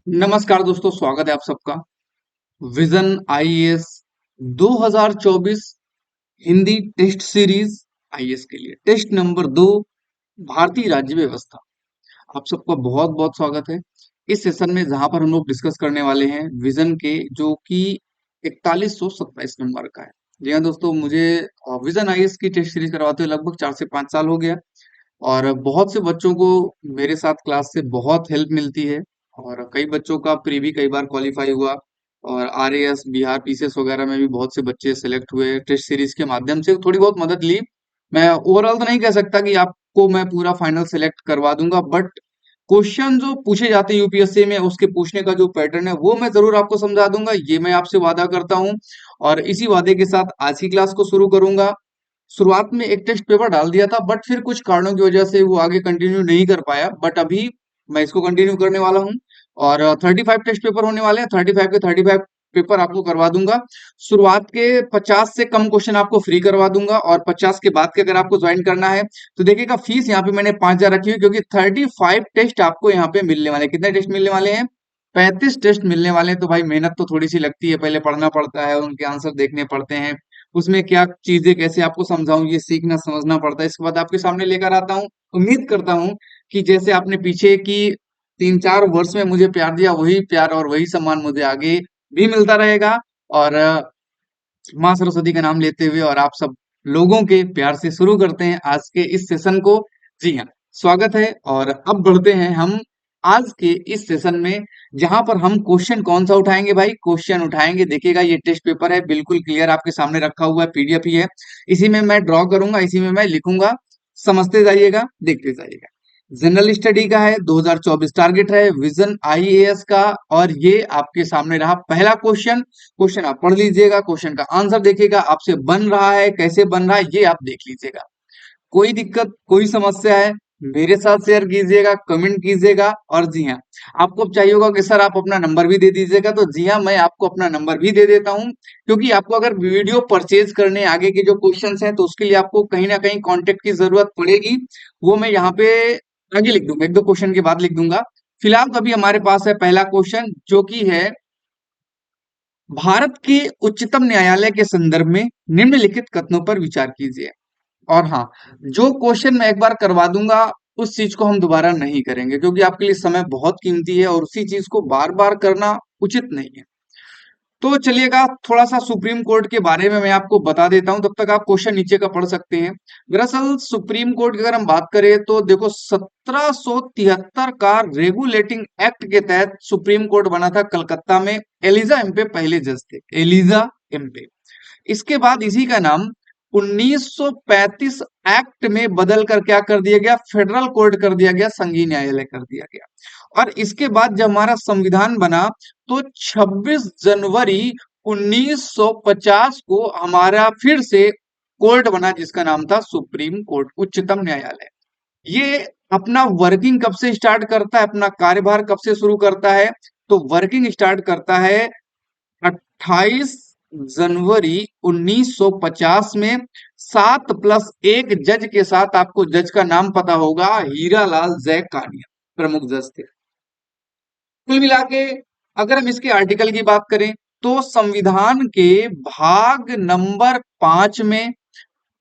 नमस्कार दोस्तों, स्वागत है आप सबका। Vision IAS 2024 Hindi test series IAS के लिए टेस्ट नंबर 2 भारतीय राज्य व्यवस्था। आप सबका बहुत बहुत स्वागत है इस सेशन में, जहां पर हम लोग डिस्कस करने वाले हैं विजन के, जो कि 4127 नंबर का है। जी हाँ दोस्तों, मुझे विजन आईएएस की टेस्ट सीरीज करवाते हुए लगभग 4 से 5 साल हो गया और बहुत से बच्चों को मेरे साथ क्लास से बहुत हेल्प मिलती है और कई बच्चों का प्री भी कई बार क्वालिफाई हुआ और आरएएस बिहार पीसीएस वगैरह में भी बहुत से बच्चे सेलेक्ट हुए टेस्ट सीरीज के माध्यम से, थोड़ी बहुत मदद ली। मैं ओवरऑल तो नहीं कह सकता कि आपको मैं पूरा फाइनल सेलेक्ट करवा दूंगा, बट क्वेश्चन जो पूछे जाते हैं यूपीएससी में, उसके पूछने का जो पैटर्न है वो मैं जरूर आपको समझा दूंगा, ये मैं आपसे वादा करता हूँ। और इसी वादे के साथ आज की क्लास को शुरू करूंगा। शुरुआत में एक टेस्ट पेपर डाल दिया था, बट फिर कुछ कारणों की वजह से वो आगे कंटिन्यू नहीं कर पाया, बट अभी मैं इसको कंटिन्यू करने वाला हूँ। और 35 टेस्ट पेपर होने वाले हैं, 35 के 35 पेपर आपको करवा दूंगा। शुरुआत के 50 से कम क्वेश्चन आपको फ्री करवा दूंगा और 50 के बाद के अगर आपको ज्वाइन करना है तो देखिएगा, फीस यहाँ पे मैंने 5,000 रखी हुई, क्योंकि 35 टेस्ट आपको यहाँ पे मिलने वाले हैं। कितने टेस्ट मिलने वाले हैं? 35 टेस्ट मिलने वाले हैं। तो भाई मेहनत तो थोड़ी सी लगती है, पहले पढ़ना पड़ता है, उनके आंसर देखने पड़ते हैं, उसमें क्या चीजें कैसे आपको समझाऊं ये सीखना समझना पड़ता है। इसके बाद आपके सामने लेकर आता हूँ। उम्मीद करता हूँ कि जैसे आपने पीछे की 3-4 वर्ष में मुझे प्यार दिया, वही प्यार और वही सम्मान मुझे आगे भी मिलता रहेगा। और माँ सरस्वती का नाम लेते हुए और आप सब लोगों के प्यार से शुरू करते हैं आज के इस सेशन को। जी हाँ, स्वागत है। और अब बढ़ते हैं हम आज के इस सेशन में, जहां पर हम क्वेश्चन कौन सा उठाएंगे भाई? क्वेश्चन उठाएंगे, देखिएगा ये टेस्ट पेपर है, बिल्कुल क्लियर आपके सामने रखा हुआ है, पीडीएफ ही है। इसी में मैं ड्रॉ करूंगा, इसी में मैं लिखूंगा, समझते जाइएगा, देखते जाइएगा। जनरल स्टडी का है, 2024 टारगेट है विजन आईएएस का। और ये आपके सामने रहा पहला क्वेश्चन। क्वेश्चन आप पढ़ लीजिएगा, क्वेश्चन का आंसर देखिएगा, आपसे बन रहा है कैसे बन रहा है ये आप देख लीजिएगा। कोई दिक्कत कोई समस्या है मेरे साथ शेयर कीजिएगा, कमेंट कीजिएगा। और जी हाँ, आपको अब चाहिए होगा कि सर आप अपना नंबर भी दे दीजिएगा, तो जी हाँ, मैं आपको अपना नंबर भी दे देता हूँ, क्योंकि आपको अगर वीडियो परचेज करने आगे के जो क्वेश्चंस हैं तो उसके लिए आपको कहीं ना कहीं कांटेक्ट की जरूरत पड़ेगी। वो मैं यहाँ पे आगे लिख दूंगा, एक दो क्वेश्चन के बाद लिख दूंगा। फिलहाल तो अभी हमारे पास है पहला क्वेश्चन, जो कि है भारत के उच्चतम न्यायालय के संदर्भ में निम्नलिखित कथनों पर विचार कीजिए। और हाँ, जो क्वेश्चन मैं एक बार करवा दूंगा उस चीज को हम दोबारा नहीं करेंगे, क्योंकि आपके लिए समय बहुत कीमती है और उसी चीज को बार बार करना उचित नहीं है। तो चलिएगा, थोड़ा सा सुप्रीम कोर्ट के बारे में मैं आपको बता देता हूं, तब तक आप क्वेश्चन नीचे का पढ़ सकते हैं। दरअसल सुप्रीम कोर्ट की अगर हम बात करें तो देखो, 1773 का रेगुलेटिंग एक्ट के तहत सुप्रीम कोर्ट बना था कलकत्ता में। एलिजा एम्पे पहले जज थे, एलिजा एम्पे। इसके बाद इसी का नाम 1935 एक्ट में बदल कर क्या कर दिया गया? फेडरल कोर्ट कर दिया गया, संघीय न्यायालय कर दिया गया। और इसके बाद जब हमारा संविधान बना तो 26 जनवरी 1950 को हमारा फिर से कोर्ट बना, जिसका नाम था सुप्रीम कोर्ट, उच्चतम न्यायालय। ये अपना वर्किंग कब से स्टार्ट करता है, अपना कार्यभार कब से शुरू करता है? तो वर्किंग स्टार्ट करता है 28 जनवरी 1950 में। 7+1 जज के साथ, आपको जज का नाम पता होगा, हीरालाल जैकानिया प्रमुख जज थे। कुल मिला के अगर हम इसके आर्टिकल की बात करें तो संविधान के भाग नंबर 5 में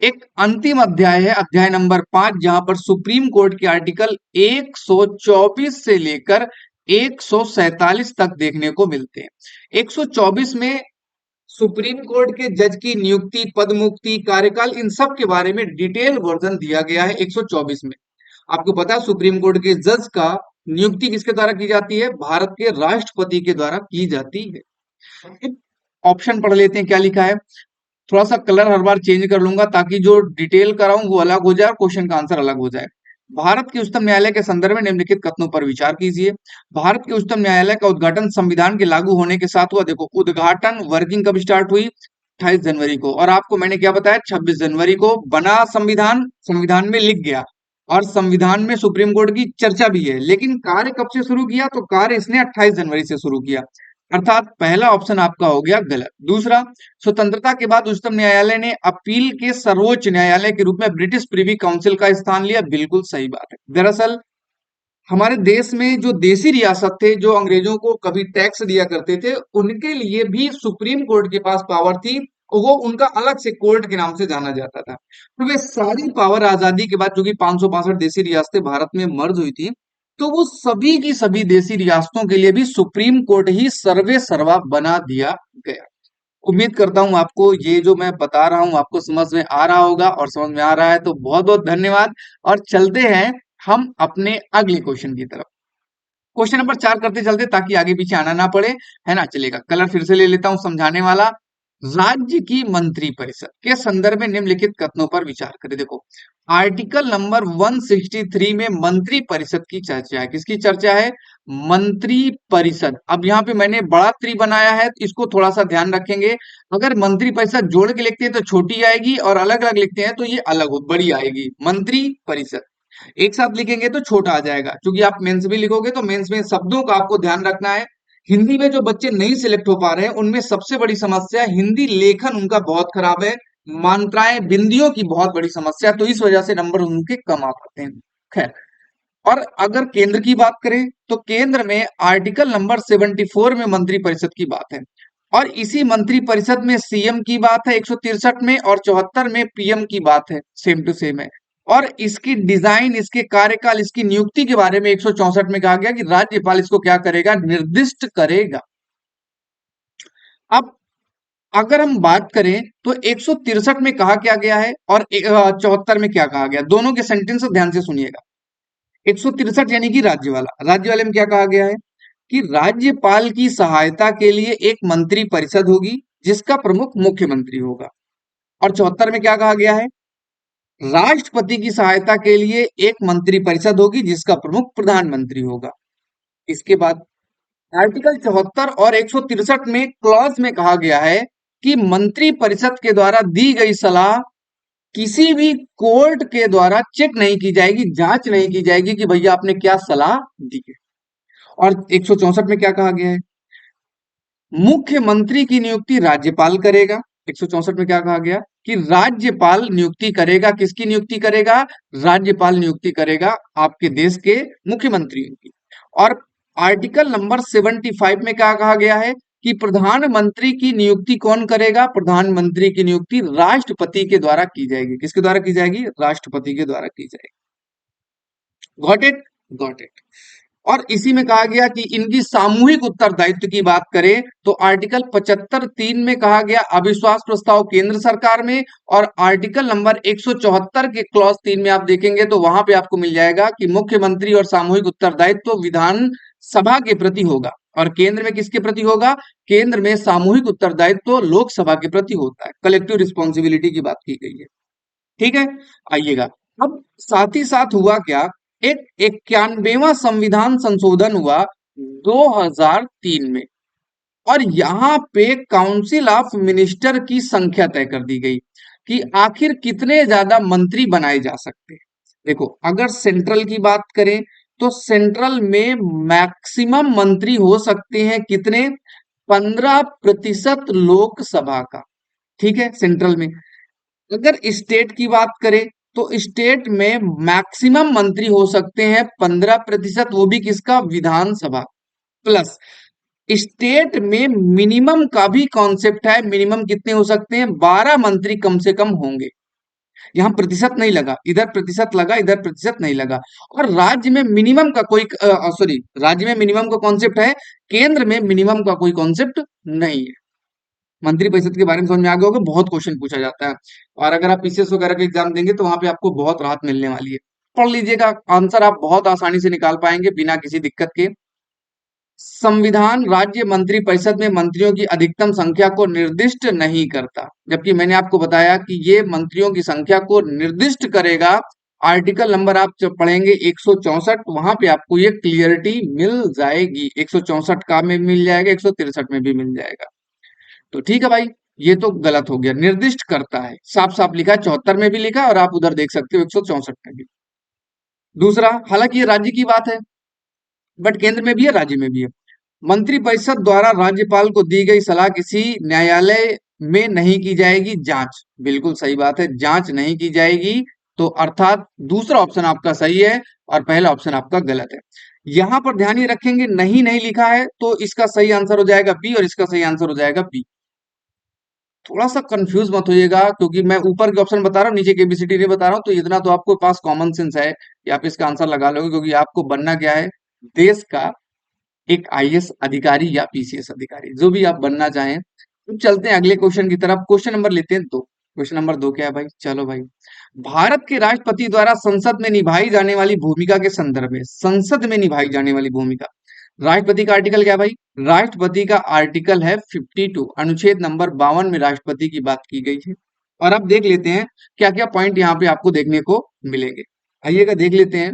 एक अंतिम अध्याय है, अध्याय नंबर 5, जहां पर सुप्रीम कोर्ट के आर्टिकल 124 से लेकर 147 तक देखने को मिलते हैं। 124 में सुप्रीम कोर्ट के जज की नियुक्ति, पद मुक्ति, कार्यकाल, इन सब के बारे में डिटेल वर्जन दिया गया है 124 में। आपको पता है सुप्रीम कोर्ट के जज का नियुक्ति किसके द्वारा की जाती है? भारत के राष्ट्रपति के द्वारा की जाती है। ऑप्शन पढ़ लेते हैं क्या लिखा है। थोड़ा सा कलर हर बार चेंज कर लूंगा ताकि जो डिटेल कराऊं वो अलग हो जाए और क्वेश्चन का आंसर अलग हो जाए। भारत के उच्चतम न्यायालय के संदर्भ में निम्नलिखित कथनों पर विचार कीजिए। भारत के उच्चतम न्यायालय का उद्घाटन संविधान के लागू होने के साथ हुआ। देखो, उद्घाटन वर्किंग कब स्टार्ट हुई? 28 जनवरी को। और आपको मैंने क्या बताया? 26 जनवरी को बना संविधान, संविधान में लिख गया और संविधान में सुप्रीम कोर्ट की चर्चा भी है। लेकिन कार्य कब से शुरू किया? तो कार्य इसने 28 जनवरी से शुरू किया, अर्थात पहला ऑप्शन आपका हो गया गलत। दूसरा, स्वतंत्रता के बाद उच्चतम न्यायालय ने अपील के सर्वोच्च न्यायालय के रूप में ब्रिटिश प्रिवी काउंसिल का स्थान लिया। बिल्कुल सही बात है। दरअसल हमारे देश में जो देसी रियासत थे, जो अंग्रेजों को कभी टैक्स दिया करते थे, उनके लिए भी सुप्रीम कोर्ट के पास पावर थी। वो उनका अलग से कोर्ट के नाम से जाना जाता था। तो वे सारी पावर आजादी के बाद, चूंकि 562 देसी रियासतें भारत में मर्ज हुई थी, तो वो सभी की सभी देसी रियासतों के लिए भी सुप्रीम कोर्ट ही सर्वे सर्वा बना दिया गया। उम्मीद करता हूं आपको ये जो मैं बता रहा हूं आपको समझ में आ रहा होगा, और समझ में आ रहा है तो बहुत बहुत धन्यवाद। और चलते हैं हम अपने अगले क्वेश्चन की तरफ। क्वेश्चन नंबर 4 करते चलते, ताकि आगे पीछे आना ना पड़े, है ना। चलेगा, कलर फिर से ले लेता हूं समझाने वाला। राज्य की मंत्री परिषद के संदर्भ में निम्नलिखित कथनों पर विचार करें। देखो, आर्टिकल नंबर 163 में मंत्री परिषद की चर्चा है। किसकी चर्चा है? मंत्री परिषद। अब यहाँ पे मैंने बड़ा त्री बनाया है, तो इसको थोड़ा सा ध्यान रखेंगे। अगर मंत्री परिषद जोड़ के लिखते हैं तो छोटी आएगी, और अलग अलग लिखते हैं तो ये अलग बड़ी आएगी। मंत्री परिषद एक साथ लिखेंगे तो छोटा आ जाएगा। क्योंकि आप मेंस भी लिखोगे तो मेंस में शब्दों का आपको ध्यान रखना है। हिंदी में जो बच्चे नहीं सिलेक्ट हो पा रहे हैं, उनमें सबसे बड़ी समस्या हिंदी लेखन उनका बहुत खराब है। मात्राएं, बिंदियों की बहुत बड़ी समस्या, तो इस वजह से नंबर उनके कम आ पाते हैं। खैर, और अगर केंद्र की बात करें तो केंद्र में आर्टिकल नंबर 74 में मंत्री परिषद की बात है। और इसी मंत्री परिषद में सीएम की बात है 163 में, और 74 में पीएम की बात है। सेम टू सेम है। और इसकी डिजाइन, इसके कार्यकाल, इसकी नियुक्ति के बारे में 164 में कहा गया कि राज्यपाल इसको क्या करेगा? निर्दिष्ट करेगा। अब अगर हम बात करें तो 163 में कहा क्या गया है और 74 में क्या कहा गया, दोनों के सेंटेंस ध्यान से सुनिएगा। 163 यानी कि राज्य वाला, राज्य वाले में क्या कहा गया है कि राज्यपाल की सहायता के लिए एक मंत्री परिषद होगी जिसका प्रमुख मुख्यमंत्री होगा। और 74 में क्या कहा गया है? राष्ट्रपति की सहायता के लिए एक मंत्री परिषद होगी जिसका प्रमुख प्रधानमंत्री होगा। इसके बाद आर्टिकल 74 और 163 में क्लॉज में कहा गया है कि मंत्री परिषद के द्वारा दी गई सलाह किसी भी कोर्ट के द्वारा चेक नहीं की जाएगी, जांच नहीं की जाएगी कि भैया आपने क्या सलाह दी है। और 164 में क्या कहा गया है? मुख्यमंत्री की नियुक्ति राज्यपाल करेगा। 164 में क्या कहा गया कि राज्यपाल नियुक्ति करेगा। किसकी नियुक्ति करेगा? राज्यपाल नियुक्ति करेगा आपके देश के मुख्यमंत्रियों की। और आर्टिकल नंबर 75 में क्या कहा गया है कि प्रधानमंत्री की नियुक्ति कौन करेगा? प्रधानमंत्री की नियुक्ति राष्ट्रपति के द्वारा की जाएगी। किसके द्वारा की जाएगी? राष्ट्रपति के द्वारा की जाएगी। Got it? Got it. और इसी में कहा गया कि इनकी सामूहिक उत्तरदायित्व की बात करें तो आर्टिकल 75(3) में कहा गया अविश्वास प्रस्ताव केंद्र सरकार में। और आर्टिकल नंबर 174 के क्लॉज 3 में आप देखेंगे तो वहां पे आपको मिल जाएगा कि मुख्यमंत्री और सामूहिक उत्तरदायित्व विधान सभा के प्रति होगा। और केंद्र में किसके प्रति होगा? केंद्र में सामूहिक उत्तरदायित्व लोकसभा के प्रति होता है। कलेक्टिव रिस्पॉन्सिबिलिटी की बात की गई है। ठीक है, आइएगा। अब साथ ही साथ हुआ क्या, एक 91वां संविधान संशोधन हुआ 2003 में। और यहां पे काउंसिल ऑफ मिनिस्टर की संख्या तय कर दी गई कि आखिर कितने ज्यादा मंत्री बनाए जा सकते हैं। देखो, अगर सेंट्रल की बात करें तो सेंट्रल में मैक्सिमम मंत्री हो सकते हैं कितने? 15% लोकसभा का। ठीक है, सेंट्रल में। अगर स्टेट की बात करें तो स्टेट में मैक्सिमम मंत्री हो सकते हैं 15%, वो भी किसका? विधानसभा। प्लस स्टेट में मिनिमम का भी कॉन्सेप्ट है। मिनिमम कितने हो सकते हैं? 12 मंत्री कम से कम होंगे। यहां प्रतिशत नहीं लगा, इधर प्रतिशत लगा, इधर प्रतिशत नहीं लगा। और राज्य में मिनिमम का कोई सॉरी, राज्य में मिनिमम का कॉन्सेप्ट है, केंद्र में मिनिमम का कोई कॉन्सेप्ट नहीं है। मंत्री परिषद के बारे में समझ में आ गया होगा, बहुत क्वेश्चन पूछा जाता है। और अगर आप पीसीएस वगैरह का एग्जाम देंगे तो वहां पे आपको बहुत राहत मिलने वाली है। पढ़ लीजिएगा, आंसर आप बहुत आसानी से निकाल पाएंगे बिना किसी दिक्कत के। संविधान राज्य मंत्री परिषद में मंत्रियों की अधिकतम संख्या को निर्दिष्ट नहीं करता, जबकि मैंने आपको बताया कि ये मंत्रियों की संख्या को निर्दिष्ट करेगा। आर्टिकल नंबर आप जब पढ़ेंगे 164, वहां पे आपको ये क्लियरिटी मिल जाएगी। 164 का में मिल जाएगा, 163 में भी मिल जाएगा। तो ठीक है भाई, ये तो गलत हो गया। निर्दिष्ट करता है, साफ साफ लिखा है, 74 में भी लिखा है, और आप उधर देख सकते हो 164 में भी। दूसरा, हालांकि ये राज्य की बात है, बट केंद्र में भी है, राज्य में भी है। मंत्रिपरिषद द्वारा राज्यपाल को दी गई सलाह किसी न्यायालय में नहीं की जाएगी जांच। बिल्कुल सही बात है, जांच नहीं की जाएगी। तो अर्थात दूसरा ऑप्शन आपका सही है। और पहला ऑप्शन आपका गलत है। यहां पर ध्यान ये रखेंगे, नहीं नहीं लिखा है तो इसका सही आंसर हो जाएगा बी और इसका सही आंसर हो जाएगा बी। थोड़ा सा कंफ्यूज मत होइएगा, क्योंकि मैं ऊपर के ऑप्शन बता रहा हूँ, नीचे के एबीसीडी नहीं बता रहा हूँ, तो इतना तो आपको पास कॉमन सेंस है कि आप इसका आंसर लगा लोगे, क्योंकि आपको बनना क्या है, देश का एक आईएएस अधिकारी या पीसीएस अधिकारी, जो भी आप बनना चाहें। तो चलते हैं अगले क्वेश्चन की तरफ। क्वेश्चन नंबर लेते हैं 2। क्वेश्चन नंबर 2 क्या है भाई, चलो भाई। भारत के राष्ट्रपति द्वारा संसद में निभाई जाने वाली भूमिका के संदर्भ में, संसद में निभाई जाने वाली भूमिका, राष्ट्रपति का आर्टिकल क्या है भाई, राष्ट्रपति का आर्टिकल है 52, अनुच्छेद नंबर 52 में राष्ट्रपति की बात की गई है। और अब देख लेते हैं क्या क्या पॉइंट यहाँ पे आपको देखने को मिलेंगे। आइएगा देख लेते हैं।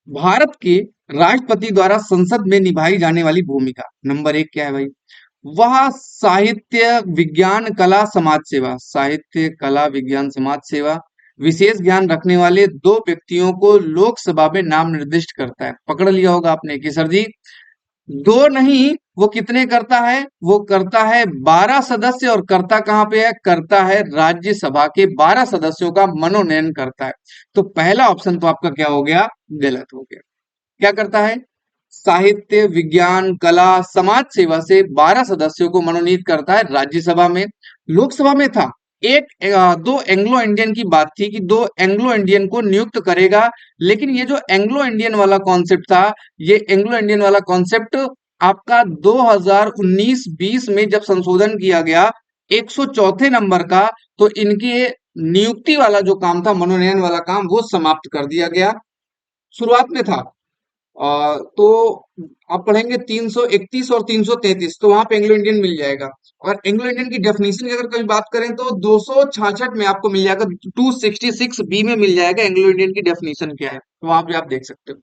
भारत के राष्ट्रपति द्वारा संसद में निभाई जाने वाली भूमिका, नंबर 1 क्या है भाई, वह साहित्य विज्ञान कला समाज सेवा, साहित्य कला विज्ञान समाज सेवा, विशेष ज्ञान रखने वाले 2 व्यक्तियों को लोकसभा में नाम निर्दिष्ट करता है। पकड़ लिया होगा आपने कि सर जी 2 नहीं, वो कितने करता है, वो करता है 12 सदस्य, और करता कहां पे है, करता है राज्यसभा के 12 सदस्यों का मनोनयन करता है। तो पहला ऑप्शन तो आपका क्या हो गया, गलत हो गया। क्या करता है, साहित्य विज्ञान कला समाज सेवा से 12 सदस्यों को मनोनीत करता है राज्यसभा में। लोकसभा में था एक 2 एंग्लो इंडियन की बात थी कि 2 एंग्लो इंडियन को नियुक्त करेगा, लेकिन ये जो एंग्लो इंडियन वाला कॉन्सेप्ट था, ये एंग्लो इंडियन वाला कॉन्सेप्ट आपका 2019-20 में जब संशोधन किया गया 104 नंबर का, तो इनके नियुक्ति वाला जो काम था, मनोनयन वाला काम, वो समाप्त कर दिया गया। शुरुआत में था तो आप पढ़ेंगे 331 और 333, तो वहां पे एंग्लो इंडियन मिल जाएगा। और एंग्लो इंडियन की डेफिनेशन की अगर कभी बात करें तो 266 में आपको मिल जाएगा, 266 बी में मिल जाएगा एंग्लो इंडियन की डेफिनेशन क्या है, तो वहां पे आप देख सकते हो।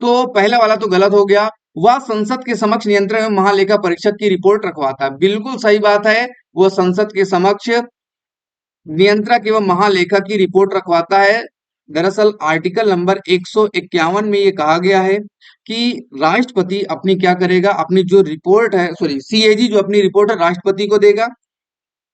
तो पहला वाला तो गलत हो गया। वह संसद के समक्ष नियंत्रण एवं महालेखा परीक्षक की रिपोर्ट रखवाता है, बिल्कुल सही बात है। वो संसद के समक्ष नियंत्रक एवं महालेखा की रिपोर्ट रखवाता है। दरअसल आर्टिकल नंबर 151 में ये कहा गया है कि राष्ट्रपति अपनी क्या करेगा, अपनी जो रिपोर्ट है, सॉरी सीएजी जो अपनी रिपोर्ट है राष्ट्रपति को देगा।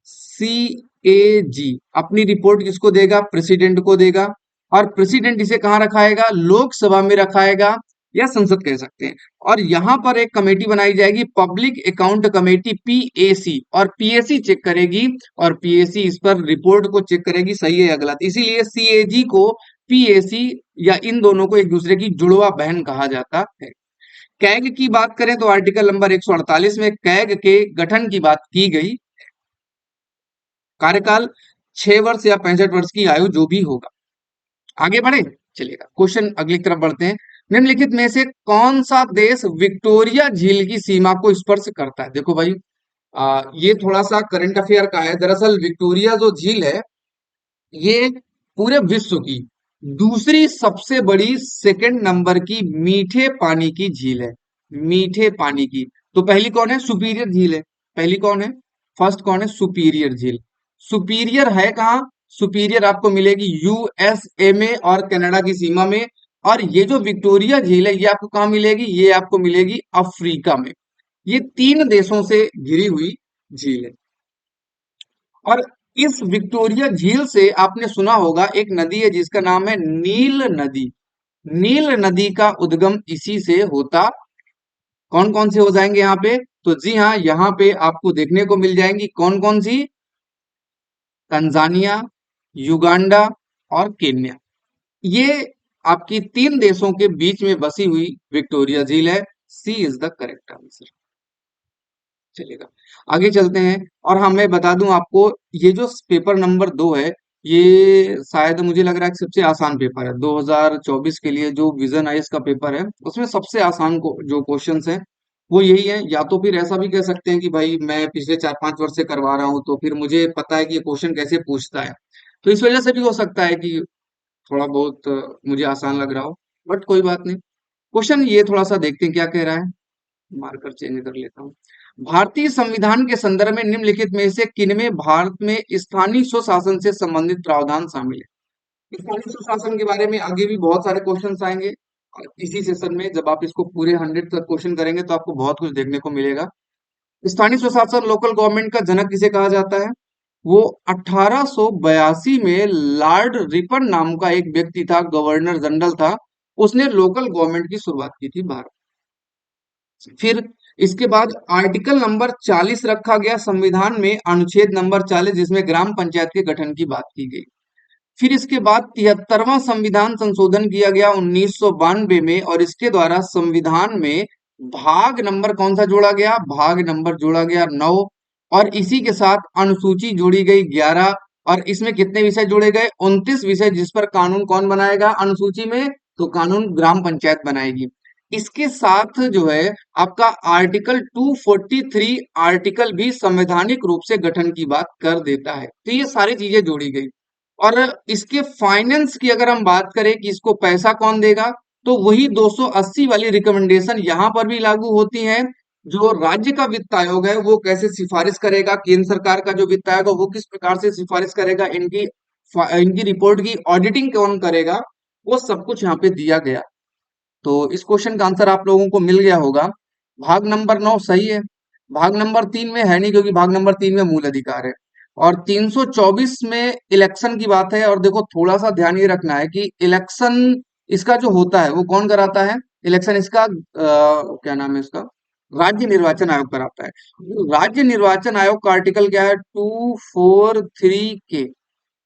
सीएजी अपनी रिपोर्ट किसको देगा, प्रेसिडेंट को देगा, और प्रेसिडेंट इसे कहाँ रखाएगा, लोकसभा में रखाएगा, या संसद कह सकते हैं। और यहां पर एक कमेटी बनाई जाएगी, पब्लिक अकाउंट कमेटी पीएसी, और पीएसी चेक करेगी, और पीएसी इस पर रिपोर्ट को चेक करेगी सही है या गलत। इसीलिए सीएजी को पीएसी या इन दोनों को एक दूसरे की जुड़वा बहन कहा जाता है। कैग की बात करें तो आर्टिकल नंबर 148 में कैग के गठन की बात की गई। कार्यकाल 6 वर्ष या 65 वर्ष की आयु जो भी होगा। आगे बढ़े चलिएगा, क्वेश्चन अगली तरफ बढ़ते हैं। निम्नलिखित में से कौन सा देश विक्टोरिया झील की सीमा को स्पर्श करता है। देखो भाई ये थोड़ा सा करंट अफेयर का है। दरअसल विक्टोरिया जो झील है, ये पूरे विश्व की दूसरी सबसे बड़ी सेकंड नंबर की मीठे पानी की झील है, मीठे पानी की। तो पहली कौन है, सुपीरियर झील है। पहली कौन है, फर्स्ट कौन है, सुपीरियर झील। सुपीरियर है कहाँ, सुपीरियर आपको मिलेगी यूएसए में और कनाडा की सीमा में। और ये जो विक्टोरिया झील है, ये आपको कहाँ मिलेगी, ये आपको मिलेगी अफ्रीका में। ये 3 देशों से घिरी हुई झील है। और इस विक्टोरिया झील से आपने सुना होगा एक नदी है जिसका नाम है नील नदी। नील नदी का उद्गम इसी से होता। कौन कौन से हो जाएंगे यहाँ पे, तो जी हाँ, यहाँ पे आपको देखने को मिल जाएंगी कौन कौन सी, तंजानिया, युगांडा और केन्या। ये आपकी 3 देशों के बीच में बसी हुई विक्टोरिया झील है। सी इज द करेक्ट आंसर। चलेगा, आगे चलते हैं। और हाँ, मैं बता दूं आपको, ये जो पेपर नंबर 2 है, ये शायद मुझे लग रहा है कि सबसे आसान पेपर है 2024 के लिए। जो विजन आईएएस का पेपर है, उसमें सबसे आसान जो क्वेश्चंस हैं वो यही है। या तो फिर ऐसा भी कह सकते हैं कि भाई मैं पिछले 4-5 वर्ष से करवा रहा हूँ, तो फिर मुझे पता है कि ये क्वेश्चन कैसे पूछता है, तो इस वजह से भी हो सकता है कि थोड़ा बहुत मुझे आसान लग रहा हो। बट कोई बात नहीं, क्वेश्चन ये थोड़ा सा देखते हैं क्या कह रहा है। मार्कर चेंज कर लेता हूँ। भारतीय संविधान के संदर्भ में निम्नलिखित में से किनमें भारत में स्थानीय स्वशासन से संबंधित प्रावधान शामिल है। स्थानीय स्वशासन के बारे में आगे भी बहुत सारे क्वेश्चन आएंगे, और इसी सेशन में जब आप इसको पूरे 100 तक क्वेश्चन करेंगे तो आपको बहुत कुछ देखने को मिलेगा। स्थानीय स्वशासन, लोकल गवर्नमेंट का जनक किसे कहा जाता है, वो 1882 में लॉर्ड रिपन नाम का एक व्यक्ति था, गवर्नर जनरल था, उसने लोकल गवर्नमेंट की शुरुआत की थी भारत। फिर इसके बाद आर्टिकल नंबर 40 रखा गया संविधान में, अनुच्छेद नंबर 40, जिसमें ग्राम पंचायत के गठन की बात की गई। फिर इसके बाद 73वां संविधान संशोधन किया गया 1992 में, और इसके द्वारा संविधान में भाग नंबर कौन सा जोड़ा गया? भाग नंबर जोड़ा गया 9, और इसी के साथ अनुसूची जोड़ी गई 11, और इसमें कितने विषय जोड़े गए? 29 विषय, जिस पर कानून कौन बनाएगा अनुसूची में? तो कानून ग्राम पंचायत बनाएगी। इसके साथ जो है आपका आर्टिकल 243 आर्टिकल भी संवैधानिक रूप से गठन की बात कर देता है। तो ये सारी चीजें जोड़ी गई। और इसके फाइनेंस की अगर हम बात करें कि इसको पैसा कौन देगा, तो वही 280 वाली रिकमेंडेशन यहां पर भी लागू होती है। जो राज्य का वित्त आयोग है वो कैसे सिफारिश करेगा, केंद्र सरकार का जो वित्त आयोग है वो किस प्रकार से सिफारिश करेगा, इनकी रिपोर्ट की ऑडिटिंग कौन करेगा, वो सब कुछ यहाँ पे दिया गया। तो इस क्वेश्चन का आंसर आप लोगों को मिल गया होगा। भाग नंबर 9 सही है। भाग नंबर 3 में है नहीं, क्योंकि भाग नंबर 3 में मूल अधिकार है। और 324 में इलेक्शन की बात है। और देखो थोड़ा सा ध्यान ये रखना है कि इलेक्शन इसका जो होता है वो कौन कराता है? इलेक्शन इसका क्या नाम है इसका? राज्य निर्वाचन आयोग कराता है। राज्य निर्वाचन आयोग का आर्टिकल क्या है? 243 के,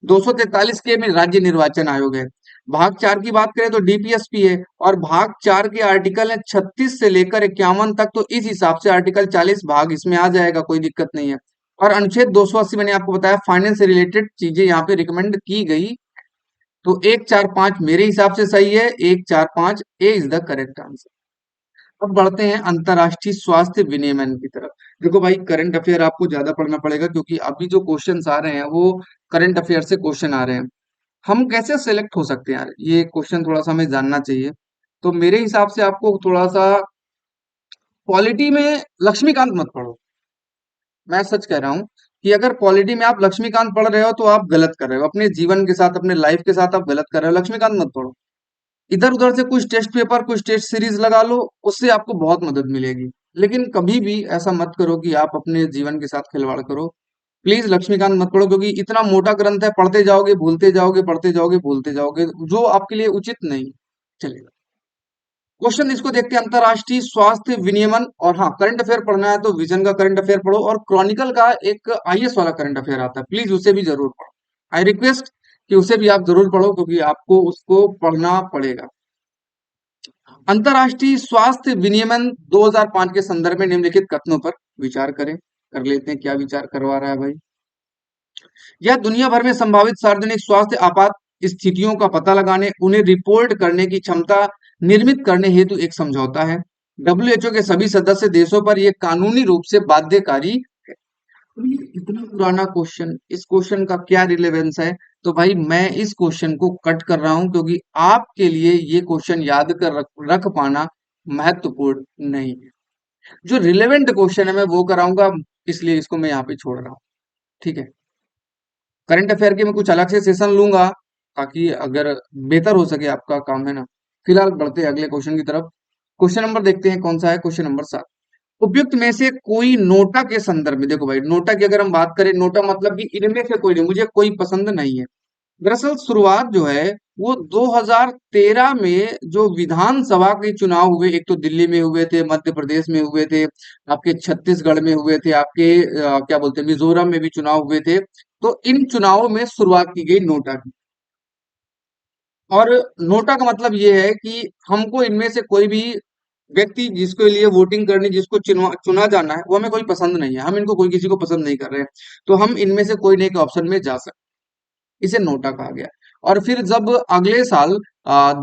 243 के में राज्य निर्वाचन आयोग है। भाग 4 की बात करें तो डीपीएसपी है। और भाग 4 के आर्टिकल है 36 से लेकर 51 तक, तो इस हिसाब से आर्टिकल 40 भाग इसमें आ जाएगा, कोई दिक्कत नहीं है। और अनुच्छेद 280 मैंने आपको बताया, फाइनेंस से रिलेटेड चीजें यहाँ पे रिकमेंड की गई। तो 145 मेरे हिसाब से सही है, 145 ए इज द करेक्ट आंसर। अब बढ़ते हैं अंतरराष्ट्रीय स्वास्थ्य विनियमन की तरफ। देखो भाई, करंट अफेयर आपको ज्यादा पढ़ना पड़ेगा, क्योंकि अभी जो क्वेश्चंस आ रहे हैं वो करंट अफेयर से क्वेश्चन आ रहे हैं। हम कैसे सेलेक्ट हो सकते हैं यार, ये क्वेश्चन थोड़ा सा हमें जानना चाहिए। तो मेरे हिसाब से आपको थोड़ा सा पॉलिटी में लक्ष्मीकांत मत पढ़ो। मैं सच कह रहा हूं कि अगर पॉलिटी में आप लक्ष्मीकांत पढ़ रहे हो तो आप गलत कर रहे हो, अपने जीवन के साथ, अपने लाइफ के साथ आप गलत कर रहे हो। लक्ष्मीकांत मत पढ़ो। इधर उधर से कुछ टेस्ट पेपर, कुछ टेस्ट सीरीज लगा लो, उससे आपको बहुत मदद मिलेगी। लेकिन कभी भी ऐसा मत करो कि आप अपने जीवन के साथ खिलवाड़ करो। प्लीज लक्ष्मीकांत मत पढ़ो, क्योंकि इतना मोटा ग्रंथ है, पढ़ते जाओगे भूलते जाओगे, पढ़ते जाओगे भूलते जाओगे, जो आपके लिए उचित नहीं चलेगा। क्वेश्चन इसको देखते हैं, अंतरराष्ट्रीय स्वास्थ्य विनियमन। और हाँ, करंट अफेयर पढ़ना है तो विजन का करंट अफेयर पढ़ो, और क्रॉनिकल का एक आईएएस वाला करंट अफेयर आता है, प्लीज उसे भी जरूर पढ़ो। आई रिक्वेस्ट कि उसे भी आप जरूर पढ़ो, क्योंकि आपको उसको पढ़ना पड़ेगा। अंतरराष्ट्रीय स्वास्थ्य विनियमन 2005 के संदर्भ में निम्नलिखित कथनों पर विचार करें। कर लेते हैं, क्या विचार करवा रहा है भाई। यह दुनिया भर में संभावित सार्वजनिक स्वास्थ्य आपात स्थितियों का पता लगाने, उन्हें रिपोर्ट करने की क्षमता निर्मित करने हेतु एक समझौता है। डब्ल्यूएचओ के सभी सदस्य देशों पर यह कानूनी रूप से बाध्यकारी है। तो ये इतना पुराना क्वेश्चन, इस क्वेश्चन का क्या रिलेवेंस है? तो भाई मैं इस क्वेश्चन को कट कर रहा हूं, क्योंकि आपके लिए ये क्वेश्चन याद कर रख पाना महत्वपूर्ण नहीं है। जो रिलेवेंट क्वेश्चन है मैं वो कराऊंगा, इसलिए इसको मैं यहाँ पे छोड़ रहा हूँ। ठीक है। करंट अफेयर के मैं कुछ अलग से सेशन लूंगा, ताकि अगर बेहतर हो सके आपका काम, है ना। फिलहाल बढ़ते हैं अगले क्वेश्चन की तरफ। क्वेश्चन नंबर देखते हैं कौन सा है, क्वेश्चन नंबर 7। उपयुक्त में से कोई नोटा के संदर्भ में, देखो भाई नोटा की अगर हम बात करें, नोटा मतलब कि इनमें से कोई नहीं, मुझे कोई पसंद नहीं है। दरअसल शुरुआत जो है वो 2013 में जो विधानसभा के चुनाव हुए, एक तो दिल्ली में हुए थे, मध्य प्रदेश में हुए थे, आपके छत्तीसगढ़ में हुए थे, आपके क्या बोलते हैं, मिजोरम में भी चुनाव हुए थे। तो इन चुनावों में शुरुआत की गई नोटा की। और नोटा का मतलब ये है कि हमको इनमें से कोई भी व्यक्ति जिसके लिए वोटिंग करनी, जिसको चुना चुना जाना है, वो हमें कोई पसंद नहीं है, हम इनको कोई किसी को पसंद नहीं कर रहे हैं, तो हम इनमें से कोई नहीं एक ऑप्शन में जा सकते। इसे नोटा कहा गया। और फिर जब अगले साल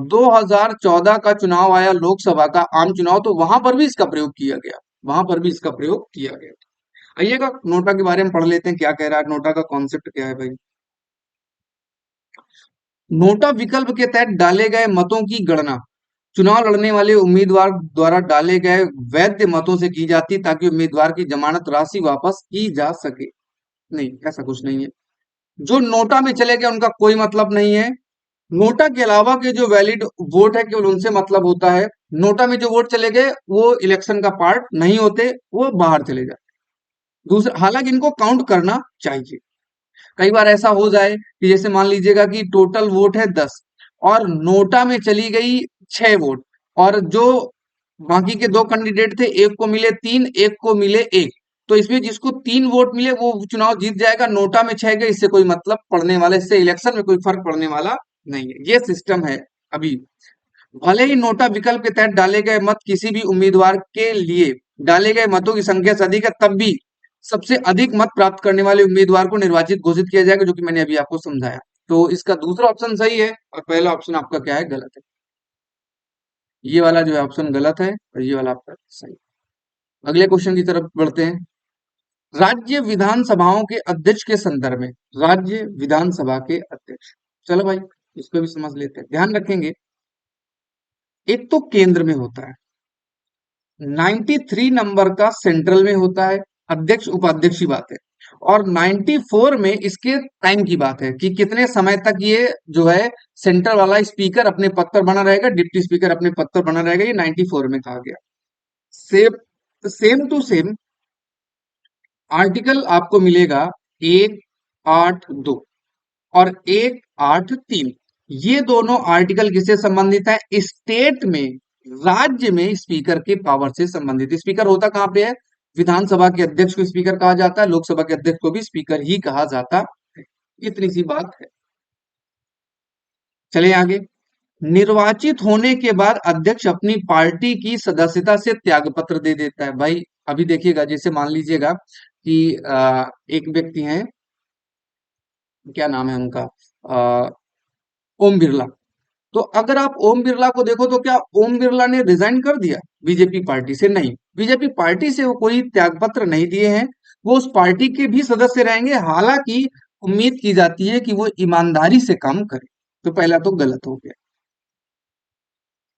2014 का चुनाव आया, लोकसभा का आम चुनाव, तो वहां पर भी इसका प्रयोग किया गया, वहां पर भी इसका प्रयोग किया गया। आइएगा नोटा के बारे में पढ़ लेते हैं, क्या कह रहा है नोटा का कॉन्सेप्ट क्या है भाई। नोटा विकल्प के तहत डाले गए मतों की गणना चुनाव लड़ने वाले उम्मीदवार द्वारा डाले गए वैध मतों से की जाती, ताकि उम्मीदवार की जमानत राशि वापस की जा सके। नहीं, ऐसा कुछ नहीं है। जो नोटा में चले गए उनका कोई मतलब नहीं है। नोटा के अलावा के जो वैलिड वोट है केवल उनसे मतलब होता है। नोटा में जो वोट चले गए वो इलेक्शन का पार्ट नहीं होते, वो बाहर चले जाते। दूसरा, हालांकि इनको काउंट करना चाहिए। कई बार ऐसा हो जाए कि जैसे मान लीजिएगा कि टोटल वोट है 10 और नोटा में चली गई 6 वोट, और जो बाकी के दो कैंडिडेट थे, एक को मिले 3, एक को मिले 1, तो इसमें जिसको 3 वोट मिले वो चुनाव जीत जाएगा। नोटा में 6 गए, इससे कोई मतलब पड़ने वाला, इससे इलेक्शन में कोई फर्क पड़ने वाला नहीं है। ये सिस्टम है अभी। भले ही नोटा विकल्प के तहत डाले गए मत किसी भी उम्मीदवार के लिए डाले गए मतों की संख्या से अधिक है, तब भी सबसे अधिक मत प्राप्त करने वाले उम्मीदवार को निर्वाचित घोषित किया जाएगा, जो कि मैंने अभी आपको समझाया। तो इसका दूसरा ऑप्शन सही है और पहला ऑप्शन आपका क्या है, गलत है। ये वाला जो है ऑप्शन गलत है और ये वाला आपका सही है। अगले क्वेश्चन की तरफ बढ़ते हैं। राज्य विधानसभाओं के अध्यक्ष के संदर्भ में, राज्य विधानसभा के अध्यक्ष, चलो भाई इसको भी समझ लेते हैं, ध्यान रखेंगे। एक तो केंद्र में होता है, 93 नंबर का सेंट्रल में होता है, अध्यक्ष उपाध्यक्ष की बात है, और 94 में इसके टाइम की बात है कि कितने समय तक ये जो है सेंट्रल वाला स्पीकर अपने पद पर बना रहेगा, डिप्टी स्पीकर अपने पद पर बना रहेगा। ये 94 में कहा गया। Same same to same article आपको मिलेगा 182 और 183। ये दोनों आर्टिकल किससे संबंधित है, स्टेट में, राज्य में स्पीकर के पावर से संबंधित। स्पीकर होता कहां पे है, विधानसभा के अध्यक्ष को स्पीकर कहा जाता है, लोकसभा के अध्यक्ष को भी स्पीकर ही कहा जाता है। इतनी सी बात है। चले आगे। निर्वाचित होने के बाद अध्यक्ष अपनी पार्टी की सदस्यता से त्यागपत्र दे देता है। भाई अभी देखिएगा, जैसे मान लीजिएगा कि एक व्यक्ति हैं, क्या नाम है उनका, ओम बिरला। तो अगर आप ओम बिरला को देखो तो क्या ओम बिरला ने रिजाइन कर दिया बीजेपी पार्टी से? नहीं, बीजेपी पार्टी से वो कोई त्यागपत्र नहीं दिए हैं, वो उस पार्टी के भी सदस्य रहेंगे। हालांकि उम्मीद की जाती है कि वो ईमानदारी से काम करे। तो पहला तो गलत हो गया।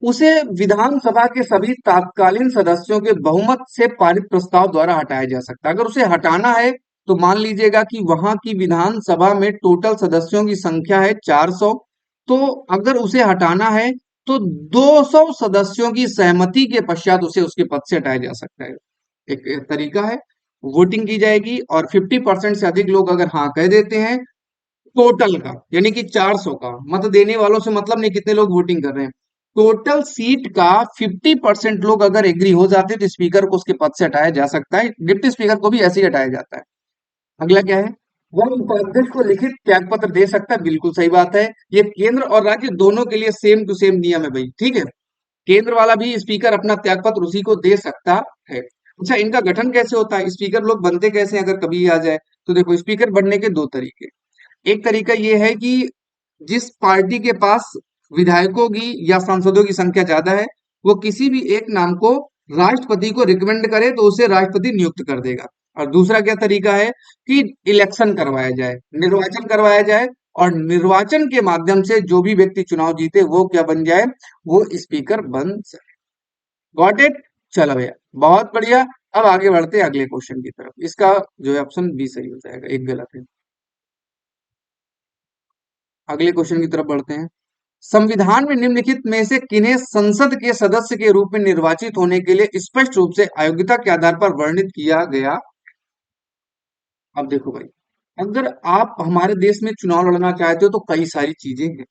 उसे विधानसभा के सभी तात्कालीन सदस्यों के बहुमत से पारित प्रस्ताव द्वारा हटाया जा सकता है। अगर उसे हटाना है तो मान लीजिएगा कि वहां की विधानसभा में टोटल सदस्यों की संख्या है 400, तो अगर उसे हटाना है तो 200 सदस्यों की सहमति के पश्चात उसे उसके पद से हटाया जा सकता है। एक तरीका है, वोटिंग की जाएगी और 50% से अधिक लोग अगर हाँ कह देते हैं टोटल का, यानी कि 400 का, मत देने वालों से मतलब नहीं कितने लोग वोटिंग कर रहे हैं, टोटल सीट का 50% लोग अगर एग्री हो जाते हैं तो स्पीकर को उसके पद से हटाया जा सकता है। डिप्टी स्पीकर को भी ऐसे ही हटाया जाता है। अगला क्या है, वह उपाध्यक्ष को लिखित त्याग पत्र दे सकता है। बिल्कुल सही बात है। ये केंद्र और राज्य दोनों के लिए सेम टू सेम नियम है भाई, ठीक है। केंद्र वाला भी स्पीकर अपना त्याग पत्र उसी को दे सकता है। अच्छा, इनका गठन कैसे होता है, स्पीकर लोग बनते कैसे हैं, अगर कभी आ जाए तो देखो, स्पीकर बनने के दो तरीके। एक तरीका ये है कि जिस पार्टी के पास विधायकों की या सांसदों की संख्या ज्यादा है, वो किसी भी एक नाम को राष्ट्रपति को रिकमेंड करे तो उसे राष्ट्रपति नियुक्त कर देगा। और दूसरा क्या तरीका है कि इलेक्शन करवाया जाए, निर्वाचन करवाया जाए, और निर्वाचन के माध्यम से जो भी व्यक्ति चुनाव जीते वो क्या बन जाए, वो स्पीकर बन जाए। Got it? चलो भैया, बहुत बढ़िया। अब आगे बढ़ते हैं अगले क्वेश्चन की तरफ। इसका जो है ऑप्शन बी सही हो जाएगा, एक गलत है। अगले क्वेश्चन की तरफ बढ़ते हैं। संविधान में निम्नलिखित में से किन्हें संसद के सदस्य के रूप में निर्वाचित होने के लिए स्पष्ट रूप से अयोग्यता के आधार पर वर्णित किया गया? अब देखो भाई, अगर आप हमारे देश में चुनाव लड़ना चाहते हो तो कई सारी चीजें हैं।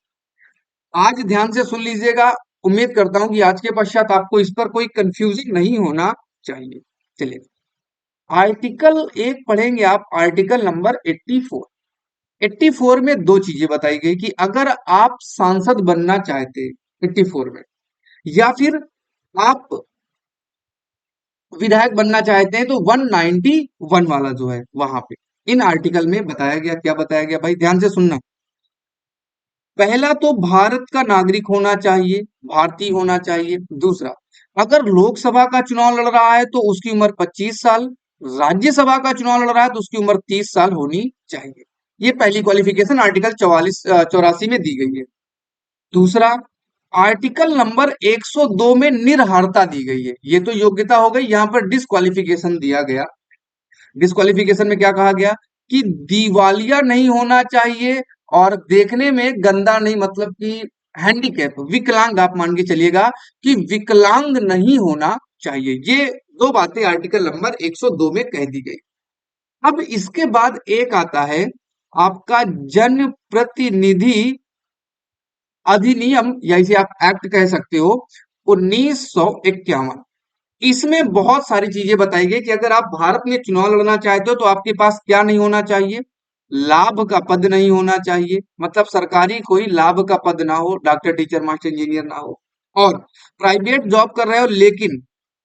आज ध्यान से सुन लीजिएगा, उम्मीद करता हूं कि आज के पश्चात आपको इस पर कोई कंफ्यूजिंग नहीं होना चाहिए। चलिए, आर्टिकल एक पढ़ेंगे आप, आर्टिकल नंबर 84। 84 में दो चीजें बताई गई कि अगर आप सांसद बनना चाहते 84 में, या फिर आप विधायक बनना चाहते हैं, तो 191 वाला जो है वहां पे इन आर्टिकल में बताया गया। क्या बताया गया भाई, ध्यान से सुनना। पहला तो भारत का नागरिक होना चाहिए, भारतीय होना चाहिए। दूसरा, अगर लोकसभा का चुनाव लड़ रहा है तो उसकी उम्र 25 साल, राज्यसभा का चुनाव लड़ रहा है तो उसकी उम्र 30 साल होनी चाहिए। ये पहली क्वालिफिकेशन आर्टिकल 84 में दी गई है। दूसरा, आर्टिकल नंबर 102 में निर्हारता दी गई है। ये तो योग्यता हो गई, यहां पर डिस्क्वालिफिकेशन दिया गया। डिस्क्वालिफिकेशन में क्या कहा गया कि दिवालिया नहीं होना चाहिए, और देखने में गंदा नहीं, मतलब कि हैंडीकैप, विकलांग आप मान के चलिएगा कि विकलांग नहीं होना चाहिए। ये दो बातें आर्टिकल नंबर 102 में कह दी गई। अब इसके बाद एक आता है आपका जन प्रतिनिधि अधिनियम, या इसे आप एक्ट कह सकते हो, 1951। इसमें बहुत सारी चीजें बताई गई कि अगर आप भारत में चुनाव लड़ना चाहते हो तो आपके पास क्या नहीं होना चाहिए, लाभ का पद नहीं होना चाहिए, मतलब सरकारी कोई लाभ का पद ना हो, डॉक्टर टीचर मास्टर इंजीनियर ना हो, और प्राइवेट जॉब कर रहे हो लेकिन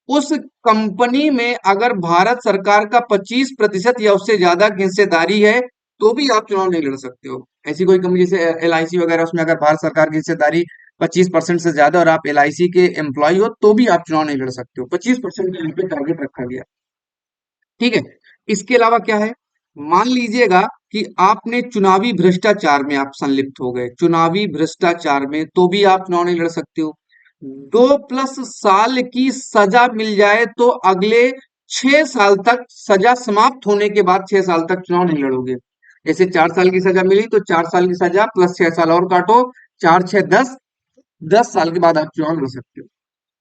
उस कंपनी में अगर भारत सरकार का 25% या उससे ज्यादा की हिस्सेदारी है तो भी आप चुनाव नहीं लड़ सकते हो। ऐसी कोई कंपनी जैसे LIC वगैरह, उसमें अगर भारत सरकार की हिस्सेदारी 25% से ज्यादा और आप LIC के एम्प्लॉय हो तो भी आप चुनाव नहीं लड़ सकते हो। 25% का यहाँ पे टारगेट रखा गया। ठीक है। इसके अलावा क्या है, मान लीजिएगा कि आपने चुनावी भ्रष्टाचार में आप संलिप्त हो गए, चुनावी भ्रष्टाचार में, तो भी आप चुनाव नहीं लड़ सकते हो। 2+ साल की सजा मिल जाए तो अगले 6 साल तक, सजा समाप्त होने के बाद 6 साल तक चुनाव नहीं लड़ोगे। जैसे 4 साल की सजा मिली तो 4 साल की सजा प्लस 6 साल और काटो, 4 6 10, 10 साल के बाद आप चुनाव लड़ सकते हो।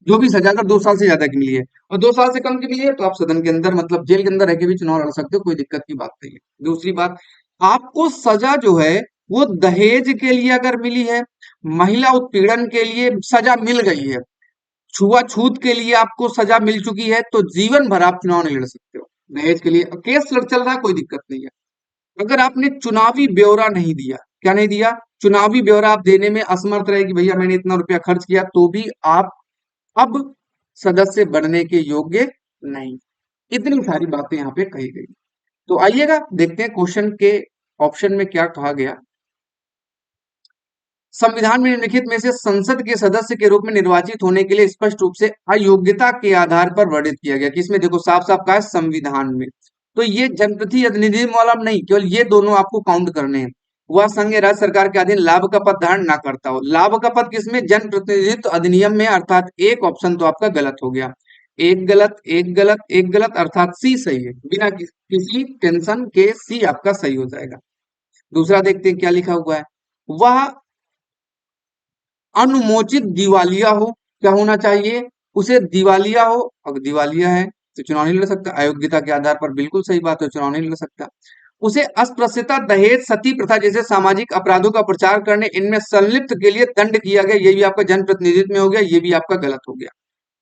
जो भी सजा अगर 2 साल से ज्यादा की मिली है, और 2 साल से कम की मिली है तो आप सदन के अंदर, मतलब जेल के अंदर रह के भी चुनाव लड़ सकते हो, कोई दिक्कत की बात नहीं है। दूसरी बात, आपको सजा जो है वो दहेज के लिए अगर मिली है, महिला उत्पीड़न के लिए सजा मिल गई है, छुआछूत के लिए आपको सजा मिल चुकी है, तो जीवन भर आप चुनाव नहीं लड़ सकते हो। दहेज के लिए केस लड़ चल रहा है, कोई दिक्कत नहीं है। अगर आपने चुनावी ब्यौरा नहीं दिया, क्या नहीं दिया, चुनावी ब्यौरा आप देने में असमर्थ रहे कि भैया मैंने इतना रुपया खर्च किया, तो भी आप अब सदस्य बनने के योग्य नहीं। इतनी सारी बातें यहाँ पे कही गई। तो आइएगा देखते हैं क्वेश्चन के ऑप्शन में क्या कहा गया। संविधान में निम्नलिखित में से संसद के सदस्य के रूप में निर्वाचित होने के लिए स्पष्ट रूप से अयोग्यता के आधार पर वर्णित किया गया, किसमें, देखो साफ साफ कहा है संविधान में। तो ये जनप्रतिनिधि वाला नहीं, केवल ये दोनों आपको काउंट करने हैं। वह संघ या राज्य सरकार के अधीन लाभ का पद धारण ना करता हो। लाभ का पद किसमें, जन प्रतिनिधित्व अधिनियम में, अर्थात एक ऑप्शन तो आपका गलत हो गया। एक गलत, एक गलत, एक गलत, अर्थात सी सही है, बिना किसी टेंशन के सी आपका सही हो जाएगा। दूसरा देखते हैं क्या लिखा हुआ है। वह अनुमोचित दिवालिया हो, क्या होना चाहिए, उसे दिवालिया हो, अगर दिवालिया है तो चुनाव नहीं लड़ सकता। अयोग्यता के आधार पर बिल्कुल सही बात है, चुनाव नहीं लड़ सकता। उसे अस्पृश्यता, दहेज, सती प्रथा जैसे सामाजिक अपराधों का प्रचार करने, इनमें संलिप्त के लिए दंड किया गया, ये भी आपका जनप्रतिनिधित्व में हो गया, ये भी आपका गलत हो गया।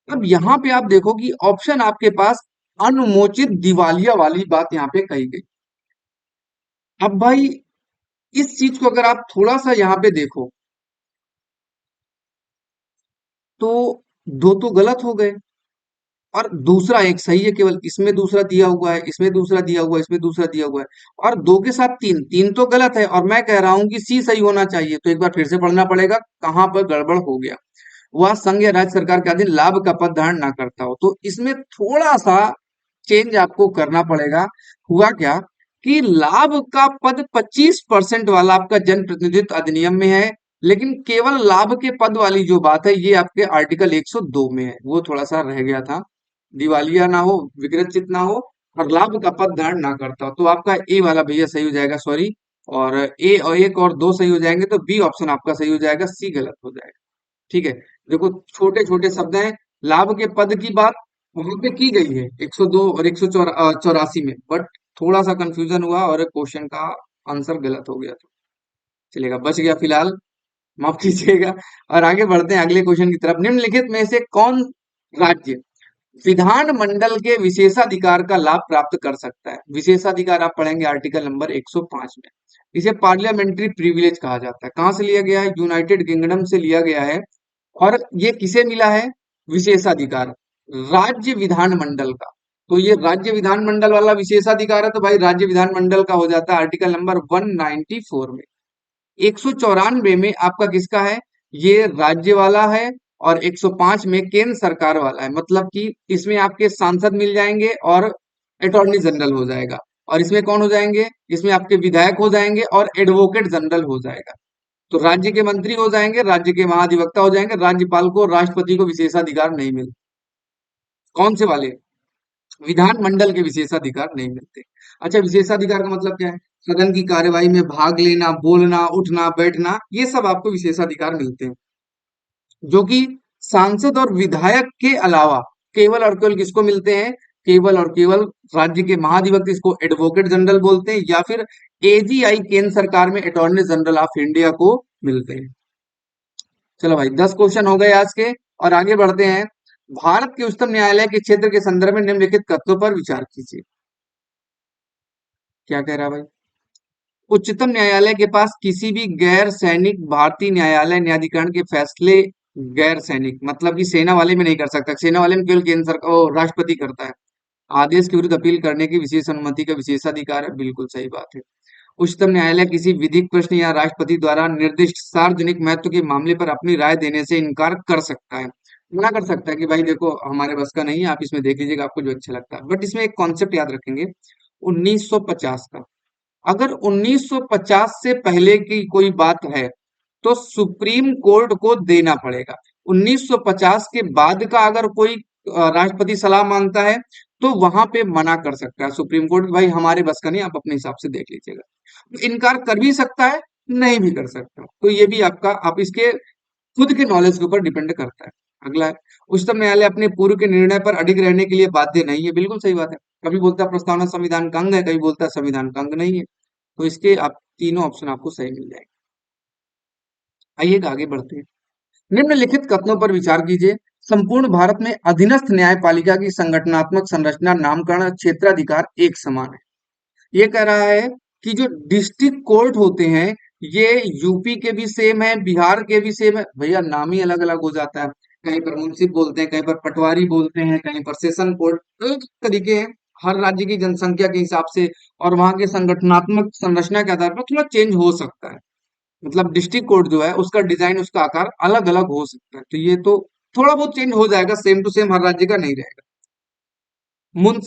अब यहाँ पे आप देखो कि ऑप्शन आपके पास अनुमोचित दिवालिया वाली बात यहाँ पे कही गई। अब भाई इस चीज को अगर आप थोड़ा सा यहाँ पे देखो तो दो तो गलत हो गए और दूसरा एक सही है, केवल इसमें दूसरा दिया हुआ है, इसमें दूसरा दिया हुआ है, इसमें दूसरा दिया हुआ है, और दो के साथ तीन, तीन तो गलत है, और मैं कह रहा हूं कि सी सही होना चाहिए। तो एक बार फिर से पढ़ना पड़ेगा कहां पर गड़बड़ हो गया। वह संघ या राज्य सरकार के अधीन लाभ का पद धारण ना करता हो, तो इसमें थोड़ा सा चेंज आपको करना पड़ेगा। हुआ क्या कि लाभ का पद 25% वाला आपका जन प्रतिनिधित्व अधिनियम में है, लेकिन केवल लाभ के पद वाली जो बात है ये आपके आर्टिकल 102 में है, वो थोड़ा सा रह गया था। दिवालिया ना हो, विकृत ना हो, और लाभ का पद धारण ना करता हो, तो आपका ए वाला भैया सही हो जाएगा, सॉरी। और ए और एक और दो सही हो जाएंगे तो बी ऑप्शन आपका सही हो जाएगा, सी गलत हो जाएगा। ठीक है। देखो छोटे छोटे शब्द हैं, लाभ के पद की बात वहां पे की गई है 102 और 184 में, बट थोड़ा सा कंफ्यूजन हुआ और क्वेश्चन का आंसर गलत हो गया, तो चलेगा, बच गया फिलहाल, माफ कीजिएगा। और आगे बढ़ते हैं अगले क्वेश्चन की तरफ। निम्नलिखित में से कौन राज्य विधानमंडल के विशेषाधिकार का लाभ प्राप्त कर सकता है। विशेषाधिकार आप पढ़ेंगे आर्टिकल नंबर 105 में। इसे पार्लियामेंट्री प्रिविलेज कहा जाता है। कहां से लिया गया है, यूनाइटेड किंगडम से लिया गया है। और ये किसे मिला है विशेषाधिकार, राज्य विधानमंडल का। तो ये राज्य विधानमंडल वाला विशेषाधिकार है, तो भाई राज्य विधानमंडल का हो जाता है आर्टिकल नंबर 194 में। 194 में आपका किसका है, ये राज्य वाला है, और 105 में केंद्र सरकार वाला है। मतलब कि इसमें आपके सांसद मिल जाएंगे और अटॉर्नी जनरल हो जाएगा, और इसमें कौन हो जाएंगे, इसमें आपके विधायक हो जाएंगे और एडवोकेट जनरल हो जाएगा। तो राज्य के मंत्री हो जाएंगे, राज्य के महाधिवक्ता हो जाएंगे, राज्यपाल को, राष्ट्रपति को विशेषाधिकार नहीं मिलते। कौन से वाले, विधानमंडल के विशेषाधिकार नहीं मिलते। अच्छा, विशेषाधिकार का मतलब क्या है, सदन की कार्यवाही में भाग लेना, बोलना, उठना, बैठना, ये सब आपको विशेषाधिकार मिलते हैं, जो कि सांसद और विधायक के अलावा केवल और केवल किसको मिलते हैं, केवल और केवल राज्य के महाधिवक्ता, इसको एडवोकेट जनरल बोलते हैं, या फिर एजीआई केंद्र सरकार में अटॉर्नी जनरल ऑफ इंडिया को मिलते हैं। चलो भाई 10 क्वेश्चन हो गए आज के, और आगे बढ़ते हैं। भारत के उच्चतम न्यायालय के क्षेत्र के संदर्भ में निम्नलिखित कथनों पर विचार कीजिए। क्या कह रहा है भाई? उच्चतम न्यायालय के पास किसी भी गैर सैनिक भारतीय न्यायालय न्यायाधिकरण के फैसले, गैर सैनिक मतलब कि सेना वाले में नहीं कर सकता, सेना वाले में केवल केंद्र सरकार राष्ट्रपति करता है। आदेश के विरुद्ध अपील करने की विशेष अनुमति का विशेषाधिकार है, बिल्कुल सही बात है। उच्चतम न्यायालय किसी विधिक प्रश्न या राष्ट्रपति द्वारा निर्दिष्ट सार्वजनिक महत्व के मामले पर अपनी राय देने से इनकार कर सकता है, मना कर सकता है कि भाई देखो हमारे बस का नहीं है, आप इसमें देख लीजिएगा आपको जो अच्छा लगता है। बट इसमें एक कॉन्सेप्ट याद रखेंगे 1950 का। अगर 1950 से पहले की कोई बात है तो सुप्रीम कोर्ट को देना पड़ेगा। 1950 के बाद का अगर कोई राष्ट्रपति सलाह मांगता है तो वहां पे मना कर सकता है सुप्रीम कोर्ट, भाई हमारे बस का नहीं, आप अपने हिसाब से देख लीजिएगा। तो इनकार कर भी सकता है, नहीं भी कर सकता, तो ये भी आपका, आप इसके खुद के नॉलेज के ऊपर डिपेंड करता है। अगला है, उच्चतम न्यायालय अपने पूर्व के निर्णय पर अडिग रहने के लिए बाध्य नहीं है, बिल्कुल सही बात है। कभी बोलता है प्रस्तावना संविधान का अंग है, कभी बोलता है संविधान का अंग नहीं है, तो इसके आप तीनों ऑप्शन आपको सही मिल जाएंगे। आइए आगे बढ़ते हैं। निम्नलिखित कथनों पर विचार कीजिए। संपूर्ण भारत में अधीनस्थ न्यायपालिका की संगठनात्मक संरचना, नामकरण, क्षेत्राधिकार एक समान है। ये कह रहा है कि जो डिस्ट्रिक्ट कोर्ट होते हैं ये यूपी के भी सेम है, बिहार के भी सेम है, भैया नाम ही अलग अलग हो जाता है। कहीं पर मुंसिफ बोलते हैं, कहीं पर पटवारी बोलते हैं, कहीं पर सेशन कोर्ट, एक तरीके हैं। हर राज्य की जनसंख्या के हिसाब से और वहां के संगठनात्मक संरचना के आधार पर थोड़ा चेंज हो सकता है। मतलब डिस्ट्रिक्ट कोर्ट जो है उसका डिजाइन, उसका आकार अलग अलग हो सकता है, तो ये तो थोड़ा बहुत चेंज हो जाएगा, सेम टू सेम हर राज्य का नहीं रहेगा।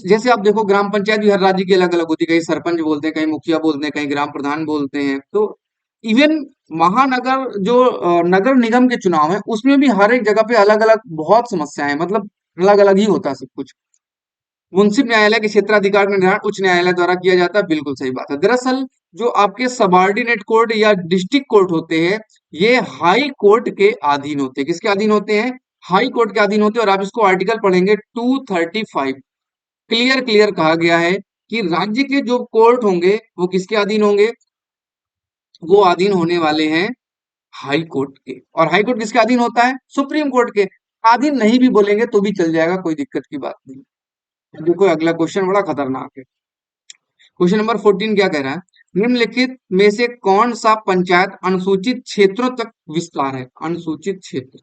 जैसे आप देखो ग्राम पंचायत भी हर राज्य की अलग अलग होती है, कहीं सरपंच बोलते हैं, कहीं मुखिया बोलते हैं, कहीं ग्राम प्रधान बोलते हैं। तो इवन महानगर जो नगर निगम के चुनाव है उसमें भी हर एक जगह पे अलग अलग बहुत समस्याएं हैं, मतलब अलग अलग ही होता है सब कुछ। मुंसिफ न्यायालय के क्षेत्राधिकार का निर्धारण उच्च न्यायालय द्वारा किया जाता है, बिल्कुल सही बात है। दरअसल जो आपके सबॉर्डिनेट कोर्ट या डिस्ट्रिक्ट कोर्ट होते हैं ये हाई कोर्ट के अधीन होते हैं। किसके अधीन होते हैं? हाई कोर्ट के अधीन होते हैं। और आप इसको आर्टिकल पढ़ेंगे 235, क्लियर क्लियर कहा गया है कि राज्य के जो कोर्ट होंगे वो किसके अधीन होंगे? वो अधीन होने वाले हैं हाई कोर्ट के। और हाई कोर्ट किसके अधीन होता है? सुप्रीम कोर्ट के। अधीन नहीं भी बोलेंगे तो भी चल जाएगा, कोई दिक्कत की बात नहीं। देखो अगला क्वेश्चन बड़ा खतरनाक है। क्वेश्चन नंबर 14 क्या कह रहा है? निम्नलिखित में से कौन सा पंचायत अनुसूचित क्षेत्रों तक विस्तार है? अनुसूचित क्षेत्र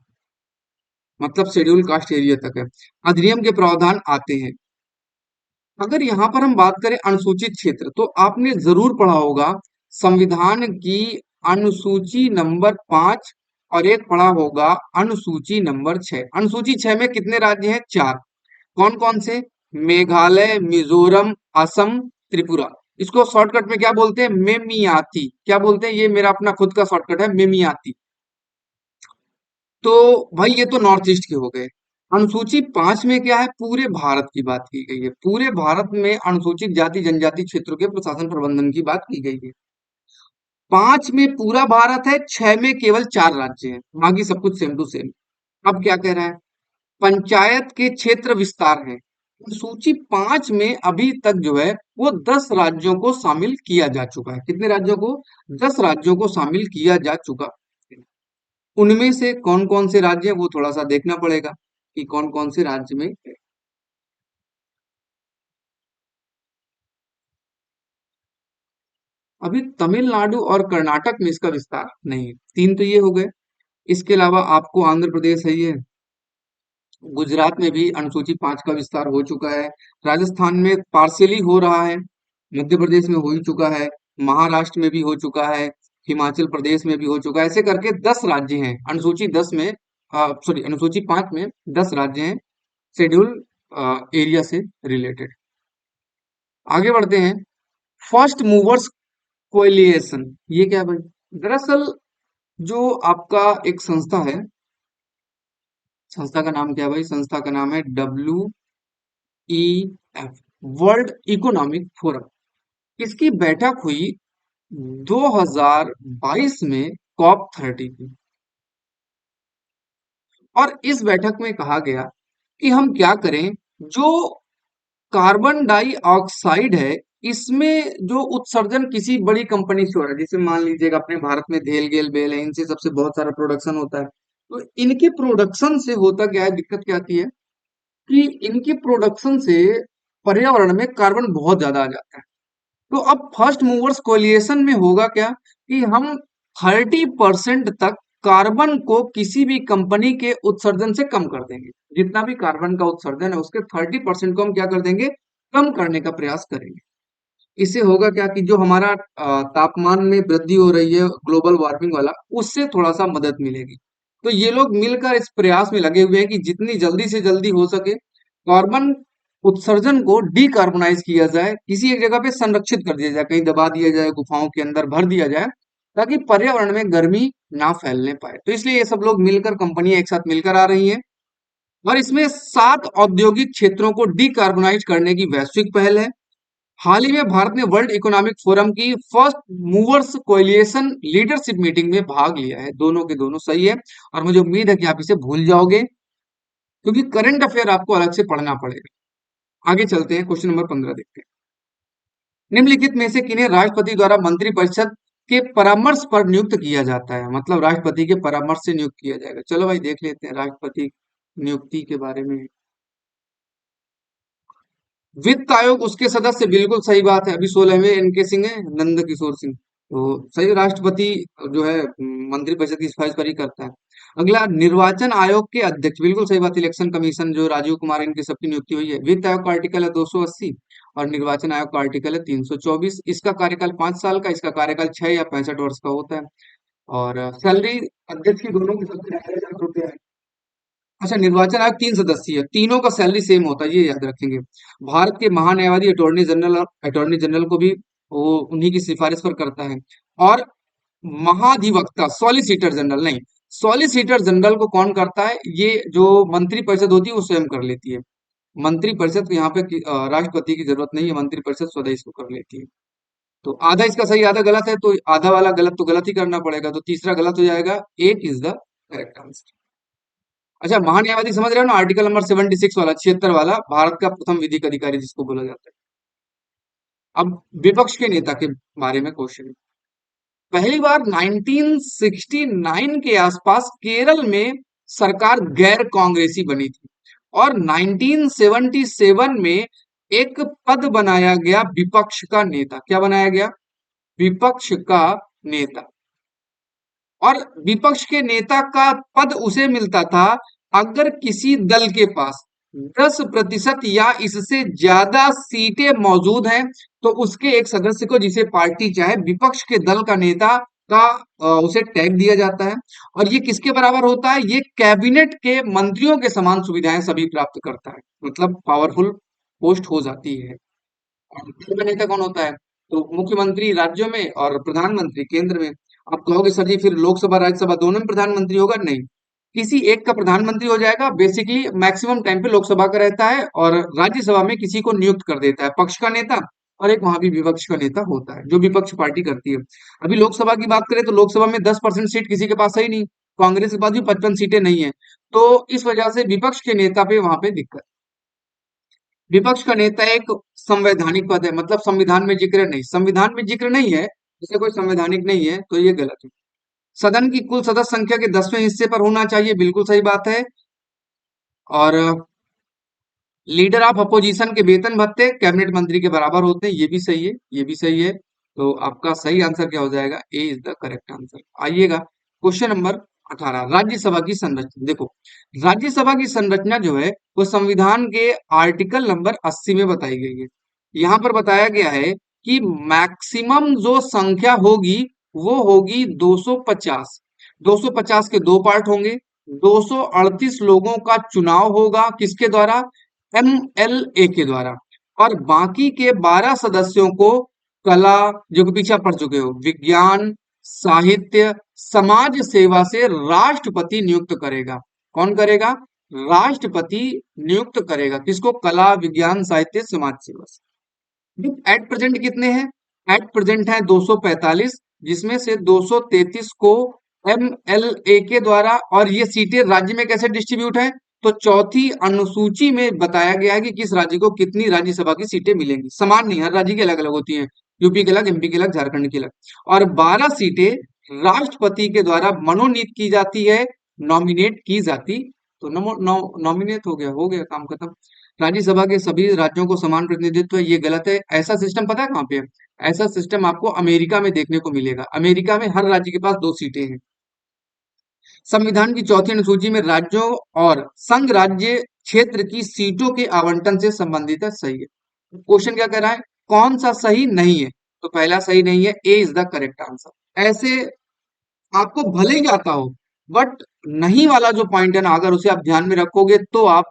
मतलब शेड्यूल कास्ट एरिया तक है, अधिनियम के प्रावधान आते हैं। अगर यहाँ पर हम बात करें अनुसूचित क्षेत्र, तो आपने जरूर पढ़ा होगा संविधान की अनुसूची नंबर 5, और एक पढ़ा होगा अनुसूची नंबर 6। अनुसूची 6 में कितने राज्य हैं? 4। कौन कौन से? मेघालय, मिजोरम, असम, त्रिपुरा। इसको शॉर्टकट में क्या बोलते हैं? मेमियाती। क्या बोलते हैं? ये मेरा अपना खुद का शॉर्टकट है, मेमियाती। तो भाई ये तो नॉर्थ ईस्ट के हो गए। अनुसूची 5 में क्या है? पूरे भारत की बात की गई है। पूरे भारत में अनुसूचित जाति जनजाति क्षेत्रों के प्रशासन प्रबंधन की बात की गई है। 5 में पूरा भारत है, 6 में केवल 4 राज्य हैं, बाकी सब कुछ सेम टू सेम। अब क्या कह रहा है? पंचायत के क्षेत्र विस्तार है। सूची 5 में अभी तक जो है वो 10 राज्यों को शामिल किया जा चुका है। कितने राज्यों को? 10 राज्यों को शामिल किया जा चुका। उनमें से कौन कौन से राज्य हैं वो थोड़ा सा देखना पड़ेगा कि कौन कौन से राज्य में है। अभी तमिलनाडु और कर्नाटक में इसका विस्तार नहीं है। 3 तो ये हो गए। इसके अलावा आपको आंध्र प्रदेश है, ये गुजरात में भी अनुसूची 5 का विस्तार हो चुका है। राजस्थान में पार्शियली हो रहा है। मध्य प्रदेश में हो ही चुका है। महाराष्ट्र में भी हो चुका है। हिमाचल प्रदेश में भी हो चुका है। ऐसे करके 10 राज्य हैं अनुसूची 10 में, सॉरी अनुसूची 5 में 10 राज्य हैं शेड्यूल एरिया से रिलेटेड। आगे बढ़ते हैं। फर्स्ट मूवर्स कोएलिएशन, ये क्या है भाई? दरअसल जो आपका एक संस्था है, संस्था का नाम क्या है भाई? संस्था का नाम है WEF, वर्ल्ड इकोनॉमिक फोरम। इसकी बैठक हुई 2022 में, COP30 की। और इस बैठक में कहा गया कि हम क्या करें, जो कार्बन डाइऑक्साइड है, इसमें जो उत्सर्जन किसी बड़ी कंपनी से हो रहा है, जैसे मान लीजिएगा अपने भारत में धेल गेल बेल है, इनसे सबसे बहुत सारा प्रोडक्शन होता है। तो इनके प्रोडक्शन से होता क्या है, दिक्कत क्या आती है कि इनके प्रोडक्शन से पर्यावरण में कार्बन बहुत ज्यादा आ जाता है। तो अब फर्स्ट मूवर्स कोलिएशन में होगा क्या कि हम 30% तक कार्बन को किसी भी कंपनी के उत्सर्जन से कम कर देंगे। जितना भी कार्बन का उत्सर्जन है उसके 30% को हम क्या कर देंगे, कम करने का प्रयास करेंगे। इससे होगा क्या कि जो हमारा तापमान में वृद्धि हो रही है ग्लोबल वार्मिंग वाला, उससे थोड़ा सा मदद मिलेगी। तो ये लोग मिलकर इस प्रयास में लगे हुए हैं कि जितनी जल्दी से जल्दी हो सके कार्बन उत्सर्जन को डीकार्बोनाइज किया जाए, किसी एक जगह पे संरक्षित कर दिया जाए, कहीं दबा दिया जाए, गुफाओं के अंदर भर दिया जाए, ताकि पर्यावरण में गर्मी ना फैलने पाए। तो इसलिए ये सब लोग मिलकर, कंपनियां एक साथ मिलकर आ रही हैं और इसमें 7 औद्योगिक क्षेत्रों को डीकार्बोनाइज करने की वैश्विक पहल है। हाल ही में भारत ने वर्ल्ड इकोनॉमिक फोरम की first movers coalition leadership meeting में भाग लिया है। दोनों के दोनों सही है और मुझे उम्मीद है कि आप इसे भूल जाओगे, क्योंकि करंट अफेयर आपको अलग से पढ़ना पड़ेगा। आगे चलते हैं, क्वेश्चन नंबर 15 देखते हैं। निम्नलिखित में से किन्हें राष्ट्रपति द्वारा मंत्रिपरिषद के परामर्श पर नियुक्त किया जाता है, मतलब राष्ट्रपति के परामर्श से नियुक्त किया जाएगा। चलो भाई देख लेते हैं राष्ट्रपति नियुक्ति के बारे में। वित्त आयोग उसके सदस्य, बिल्कुल सही बात है, अभी 16वें एनके सिंह है, नंद किशोर सिंह। तो सही, राष्ट्रपति जो है मंत्रिपरिषद की सिफारिश पर ही करता है। अगला, निर्वाचन आयोग के अध्यक्ष, बिल्कुल सही बात, इलेक्शन कमीशन जो राजीव कुमार, इनकी सबकी नियुक्ति हुई है। वित्त आयोग का आर्टिकल है 280 और निर्वाचन आयोग का आर्टिकल है 324। इसका कार्यकाल 5 साल का, इसका कार्यकाल 6 या 65 वर्ष का होता है। और सैलरी अध्यक्ष की दोनों की सबसे 2,500 रुपया है। अच्छा, निर्वाचन आयोग 3 सदस्यीय है, तीनों का सैलरी सेम होता है, ये याद रखेंगे। भारत के महान्यायवादी अटॉर्नी जनरल को भी वो उन्हीं की सिफारिश पर करता है। और महाधिवक्ता, सॉलिसिटर जनरल नहीं, सॉलिसिटर जनरल को कौन करता है, ये जो मंत्री परिषद होती है वो स्वयं कर लेती है। मंत्री परिषद को यहाँ पे राष्ट्रपति की जरूरत नहीं है, मंत्री परिषद स्वतः इसको कर लेती है। तो आधा इसका सही आधा गलत है, तो आधा वाला गलत तो गलत ही करना पड़ेगा, तो तीसरा गलत हो जाएगा। 8 इज द करेक्ट आंसर। अच्छा, महान्यायवादी समझ रहे हो ना, आर्टिकल नंबर 76 वाला, 76 वाला, भारत का प्रथम विधिक अधिकारी जिसको बोला जाता है। अब विपक्ष के नेता के बारे में क्वेश्चन। पहली बार 1969 के आसपास केरल में सरकार गैर कांग्रेसी बनी थी और 1977 में एक पद बनाया गया विपक्ष का नेता। क्या बनाया गया, विपक्ष का नेता। और विपक्ष के नेता का पद उसे मिलता था अगर किसी दल के पास 10% या इससे ज्यादा सीटें मौजूद हैं, तो उसके एक सदस्य को, जिसे पार्टी चाहे, विपक्ष के दल का नेता का उसे टैग दिया जाता है। और ये किसके बराबर होता है, ये कैबिनेट के मंत्रियों के समान सुविधाएं सभी प्राप्त करता है, मतलब पावरफुल पोस्ट हो जाती है। और दल का नेता कौन होता है, तो मुख्यमंत्री राज्यों में और प्रधानमंत्री केंद्र में। आप कहोगे सर जी फिर लोकसभा राज्यसभा दोनों में प्रधानमंत्री होगा, नहीं, किसी एक का प्रधानमंत्री हो जाएगा। बेसिकली मैक्सिमम टाइम पे लोकसभा का रहता है और राज्यसभा में किसी को नियुक्त कर देता है पक्ष का नेता, और एक वहां भी विपक्ष का नेता होता है जो विपक्ष पार्टी करती है। अभी लोकसभा की बात करें तो लोकसभा में 10% सीट किसी के पास है ही नहीं, कांग्रेस के पास भी 55 सीटें नहीं है। तो इस वजह से विपक्ष के नेता पे वहां पे दिक्कत। विपक्ष का नेता एक संवैधानिक पद है, मतलब संविधान में जिक्र नहीं, संविधान में जिक्र नहीं है, जैसे कोई संवैधानिक नहीं है, तो ये गलत है। सदन की कुल सदस्य संख्या के 10वें हिस्से पर होना चाहिए, बिल्कुल सही बात है। और लीडर ऑफ अपोजिशन के वेतन भत्ते कैबिनेट मंत्री के बराबर होते हैं, ये भी सही है, ये भी सही है। तो आपका सही आंसर क्या हो जाएगा, ए इज द करेक्ट आंसर। आइएगा क्वेश्चन नंबर 18, राज्यसभा की संरचना। देखो, राज्यसभा की संरचना जो है वो संविधान के आर्टिकल नंबर 80 में बताई गई है। यहाँ पर बताया गया है कि मैक्सिमम जो संख्या होगी वो होगी 250। 250 के दो पार्ट होंगे, 238 लोगों का चुनाव होगा, किसके द्वारा, एमएलए के द्वारा। और बाकी के 12 सदस्यों को कला, जो कि पीछे आप पढ़ चुके हो, विज्ञान, साहित्य, समाज सेवा से राष्ट्रपति नियुक्त करेगा। कौन करेगा, राष्ट्रपति नियुक्त करेगा, किसको, कला, विज्ञान, साहित्य, समाज सेवा से। एट प्रेजेंट कितने हैं, एट प्रेजेंट है 245, जिसमें से 233 को एमएलए के द्वारा। और ये सीटें राज्य में कैसे डिस्ट्रीब्यूट है, तो चौथी अनुसूची में बताया गया है कि किस राज्य को कितनी राज्यसभा की सीटें मिलेंगी। समान नहीं, हर राज्य की अलग अलग होती हैं, यूपी के अलग, एमपी के अलग, झारखंड की अलग। और 12 सीटें राष्ट्रपति के द्वारा मनोनीत की जाती है, नॉमिनेट की जाती। तो नॉमिनेट हो गया काम खत्म। राज्यसभा के सभी राज्यों को समान प्रतिनिधित्व है, ये गलत है। ऐसा सिस्टम पता है कहाँ पे है? ऐसा सिस्टम आपको अमेरिका में देखने को मिलेगा। अमेरिका में हर राज्य के पास 2 सीटें हैं। संविधान की चौथी अनुसूची में राज्यों और संघ राज्य क्षेत्र की सीटों के आवंटन से संबंधित है, सही है। क्वेश्चन क्या कह रहा है? कौन सा सही नहीं है? तो पहला सही नहीं है, ए इज द करेक्ट आंसर। ऐसे आपको भले ही आता हो, बट नहीं वाला जो पॉइंट है ना, अगर उसे आप ध्यान में रखोगे तो आप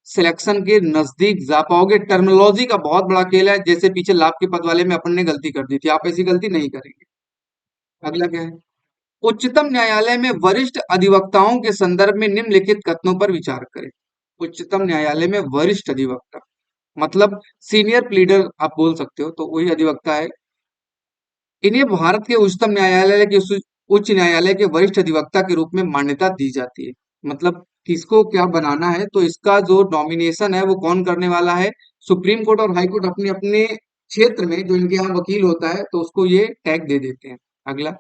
सिलेक्शन के नजदीक जा पाओगे। टर्मिनोलॉजी का बहुत बड़ा खेल है, जैसे पीछे लाभ के पद वाले में अपन ने गलती कर दी थी, आप ऐसी गलती नहीं करेंगे। अगला क्या है? उच्चतम न्यायालय में वरिष्ठ अधिवक्ताओं के संदर्भ में निम्नलिखित कथनों पर विचार करें। उच्चतम न्यायालय में वरिष्ठ अधिवक्ता मतलब सीनियर प्लीडर आप बोल सकते हो, तो वही अधिवक्ता है। इन्हें भारत के उच्चतम न्यायालय के उच्च न्यायालय के वरिष्ठ अधिवक्ता के रूप में मान्यता दी जाती है। मतलब किसको क्या बनाना है, तो इसका जो नॉमिनेशन है वो कौन करने वाला है? सुप्रीम कोर्ट और हाई कोर्ट अपने अपने क्षेत्र में जो इनके यहाँ वकील होता है, तो उसको ये टैग दे देते हैं। अगला,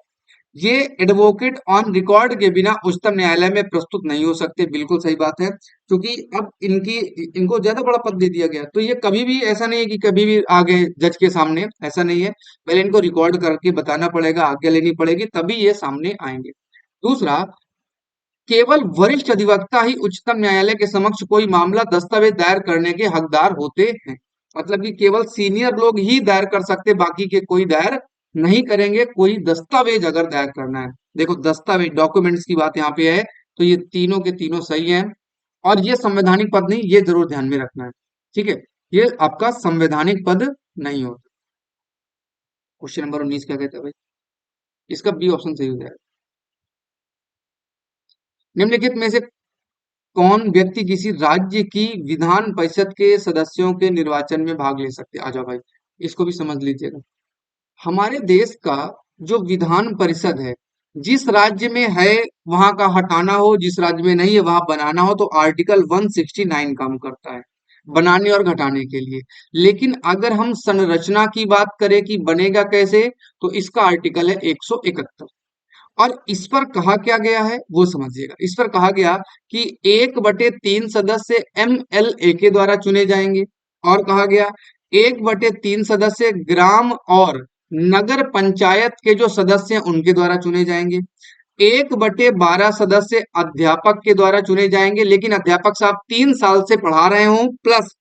ये एडवोकेट ऑन रिकॉर्ड के बिना उच्चतम न्यायालय में प्रस्तुत नहीं हो सकते। बिल्कुल सही बात है, क्योंकि अब इनको ज्यादा बड़ा पद दे दिया गया, तो ये कभी भी ऐसा नहीं है कि कभी भी आगे जज के सामने, ऐसा नहीं है। पहले इनको रिकॉर्ड करके बताना पड़ेगा, आज्ञा लेनी पड़ेगी, तभी ये सामने आएंगे। दूसरा, केवल वरिष्ठ अधिवक्ता ही उच्चतम न्यायालय के समक्ष कोई मामला दस्तावेज दायर करने के हकदार होते हैं। मतलब कि केवल सीनियर लोग ही दायर कर सकते, बाकी के कोई दायर नहीं करेंगे। कोई दस्तावेज अगर दायर करना है, देखो दस्तावेज डॉक्यूमेंट्स की बात यहाँ पे है, तो ये तीनों के तीनों सही हैं। और ये संवैधानिक पद नहीं, ये जरूर ध्यान में रखना है, ठीक है। ये आपका संवैधानिक पद नहीं होता। क्वेश्चन नंबर 19 क्या कहते हैं भाई? इसका बी ऑप्शन सही हो जाएगा। निम्नलिखित में से कौन व्यक्ति किसी राज्य की विधान परिषद के सदस्यों के निर्वाचन में भाग ले सकते हैं? आ जाओ भाई, इसको भी समझ लीजिएगा। हमारे देश का जो विधान परिषद है, जिस राज्य में है वहां का हटाना हो, जिस राज्य में नहीं है वहां बनाना हो, तो आर्टिकल 169 काम करता है बनाने और घटाने के लिए। लेकिन अगर हम संरचना की बात करें कि बनेगा कैसे, तो इसका आर्टिकल है 171। और इस पर कहा क्या गया है वो समझिएगा। इस पर कहा गया कि 1/3 सदस्य MLA के द्वारा चुने जाएंगे। और कहा गया 1/3 सदस्य ग्राम और नगर पंचायत के जो सदस्य हैं उनके द्वारा चुने जाएंगे। 1/12 सदस्य अध्यापक के द्वारा चुने जाएंगे, लेकिन अध्यापक साहब 3 साल से पढ़ा रहे हो प्लस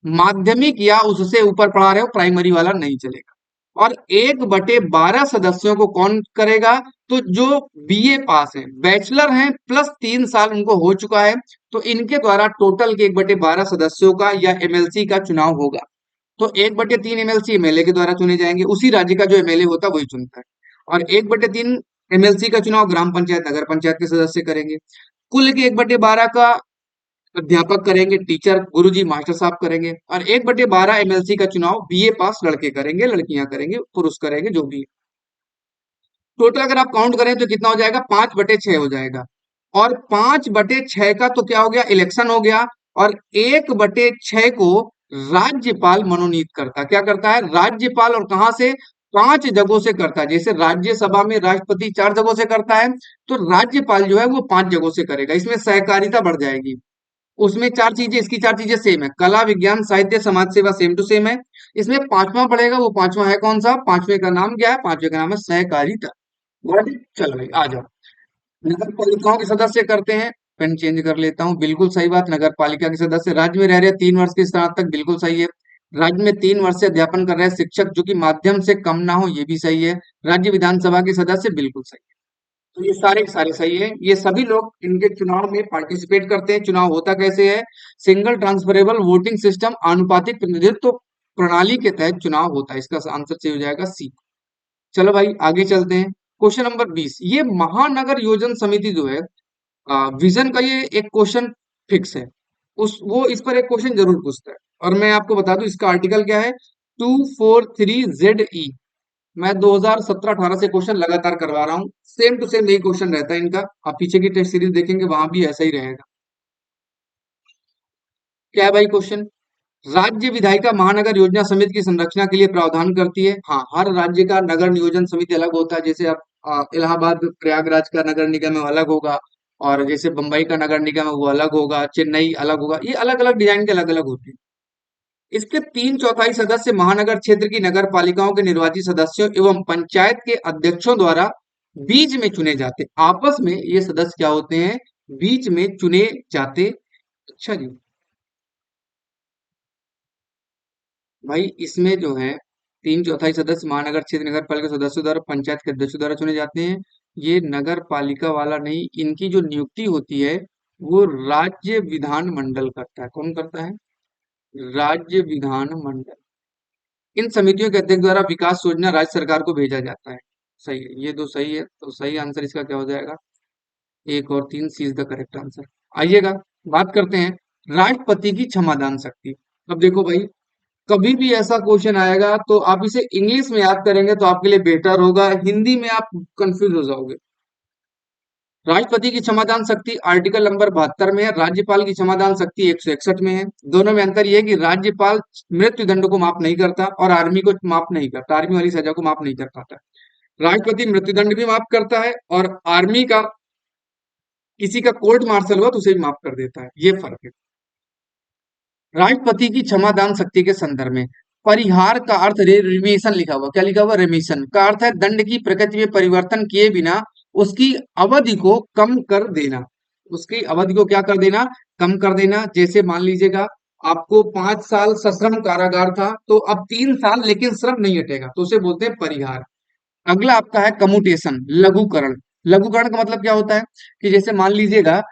माध्यमिक या उससे ऊपर पढ़ा रहे हो, प्राइमरी वाला नहीं चलेगा। और 1/12 सदस्यों को कौन करेगा? तो जो BA पास है, बैचलर हैं प्लस 3 साल उनको हो चुका है, तो इनके द्वारा टोटल के 1/12 सदस्यों का या MLC का चुनाव होगा। तो 1/3 MLC MLA के द्वारा चुने जाएंगे, उसी राज्य का जो MLA होता है वही चुनता है। और 1/3 MLC का चुनाव ग्राम पंचायत नगर पंचायत के सदस्य करेंगे। कुल के 1/12 का अध्यापक करेंगे, टीचर गुरुजी मास्टर साहब करेंगे। और 1/12 MLC का चुनाव BA पास लड़के करेंगे, लड़कियां करेंगे, पुरुष करेंगे, जो भी है। टोटल अगर आप काउंट करें तो कितना हो जाएगा? 5/6 हो जाएगा। और 5/6 का तो क्या हो गया? इलेक्शन हो गया। और 1/6 को राज्यपाल मनोनीत करता, क्या करता है? राज्यपाल। और कहां से? 5 जगहों से करता है। जैसे राज्यसभा में राष्ट्रपति 4 जगहों से करता है, तो राज्यपाल जो है वो 5 जगहों से करेगा। इसमें सहकारिता बढ़ जाएगी। उसमें 4 चीजें, इसकी 4 चीजें सेम है, कला विज्ञान साहित्य समाज सेवा सेम टू सेम है। इसमें पांचवा पड़ेगा, वो पांचवा है कौन सा? पांचवे का नाम क्या है? पांचवे का नाम है सहकारिता। Got it? चलो भाई आ जाओ। नगर पालिकाओं के सदस्य करते हैं, पेन चेंज कर लेता हूँ। बिल्कुल सही बात, नगर पालिका के सदस्य राज्य में रह रहे 3 वर्ष की स्नातक, बिल्कुल सही है। राज्य में 3 वर्ष से अध्यापन कर रहे शिक्षक जो कि माध्यम से कम ना हो, ये भी सही है। राज्य विधानसभा के सदस्य, बिल्कुल सही है। तो ये सारे के सारे सही है। ये सभी लोग इनके चुनाव में पार्टिसिपेट करते हैं। चुनाव होता कैसे है? सिंगल ट्रांसफरेबल वोटिंग सिस्टम, आनुपातिक प्रतिनिधित्व प्रणाली के तहत चुनाव होता है। इसका आंसर सही हो जाएगा सी। चलो भाई आगे चलते हैं। क्वेश्चन नंबर 20, ये महानगर योजना समिति जो है, विजन का ये एक क्वेश्चन फिक्स है। इस पर एक क्वेश्चन जरूर पूछता है। और मैं आपको बता दूं इसका आर्टिकल क्या है, 243ZE। मैं 2017-18 से क्वेश्चन लगातार करवा रहा हूँ, सेम टू सेम यही क्वेश्चन रहता है इनका। आप पीछे की टेस्ट सीरीज देखेंगे वहां भी ऐसा ही रहेगा। क्या है भाई क्वेश्चन? राज्य विधायिका महानगर योजना समिति की संरचना के लिए प्रावधान करती है। हाँ, हर राज्य का नगर नियोजन समिति अलग होता है। जैसे आप इलाहाबाद प्रयागराज का नगर निगम है वो अलग होगा, और जैसे बंबई का नगर निगम है वो अलग होगा, चेन्नई अलग होगा, ये अलग अलग डिजाइन के अलग अलग होते हैं। इसके 3/4 सदस्य महानगर क्षेत्र की नगर पालिकाओं के निर्वाचित सदस्यों एवं पंचायत के अध्यक्षों द्वारा बीच में चुने जाते, आपस में ये सदस्य क्या होते हैं, बीच में चुने जाते। अच्छा जी, भाई इसमें जो है 3/4 सदस्य महानगर क्षेत्र नगर पालिका सदस्यों द्वारा पंचायत के अध्यक्षों द्वारा चुने जाते हैं। ये नगर पालिका वाला नहीं, इनकी जो नियुक्ति होती है वो राज्य विधान मंडल करता है। कौन करता है? राज्य विधान मंडल। इन समितियों के अध्यक्ष द्वारा विकास योजना राज्य सरकार को भेजा जाता है। सही है, ये तो सही है, तो सही आंसर इसका क्या हो जाएगा? 1 और 3, सी इज द करेक्ट आंसर। आइएगा, बात करते हैं राष्ट्रपति की क्षमादान शक्ति। अब देखो भाई, कभी भी ऐसा क्वेश्चन आएगा तो आप इसे इंग्लिश में याद करेंगे तो आपके लिए बेटर होगा, हिंदी में आप कंफ्यूज हो जाओगे। राष्ट्रपति की क्षमादान शक्ति आर्टिकल नंबर 72 में है, राज्यपाल की क्षमादान शक्ति 161 में है। दोनों में अंतर यह है कि राज्यपाल मृत्यु दंड को माफ नहीं करता और आर्मी को माफ नहीं करता, आर्मी वाली सजा को माफ नहीं कर पाता। राष्ट्रपति मृत्युदंड भी माफ करता है, और आर्मी का किसी का कोर्ट मार्शल हुआ तो उसे भी माफ कर देता है, ये फर्क है। राष्ट्रपति की क्षमादान शक्ति के संदर्भ में परिहार का अर्थ रिमिशन लिखा हुआ, क्या लिखा हुआ? रिमिशन का अर्थ है दंड की प्रकृति में परिवर्तन किए बिना उसकी अवधि को कम कर देना। उसकी अवधि को क्या कर देना? कम कर देना। जैसे मान लीजिएगा आपको 5 साल सश्रम कारागार था, तो अब 3 साल लेकिन श्रम नहीं हटेगा, तो उसे बोलते हैं परिहार। अगला आपका है कम्यूटेशन, लघुकरण। लघुकरण का मतलब क्या होता है कि जैसे मान लीजिएगा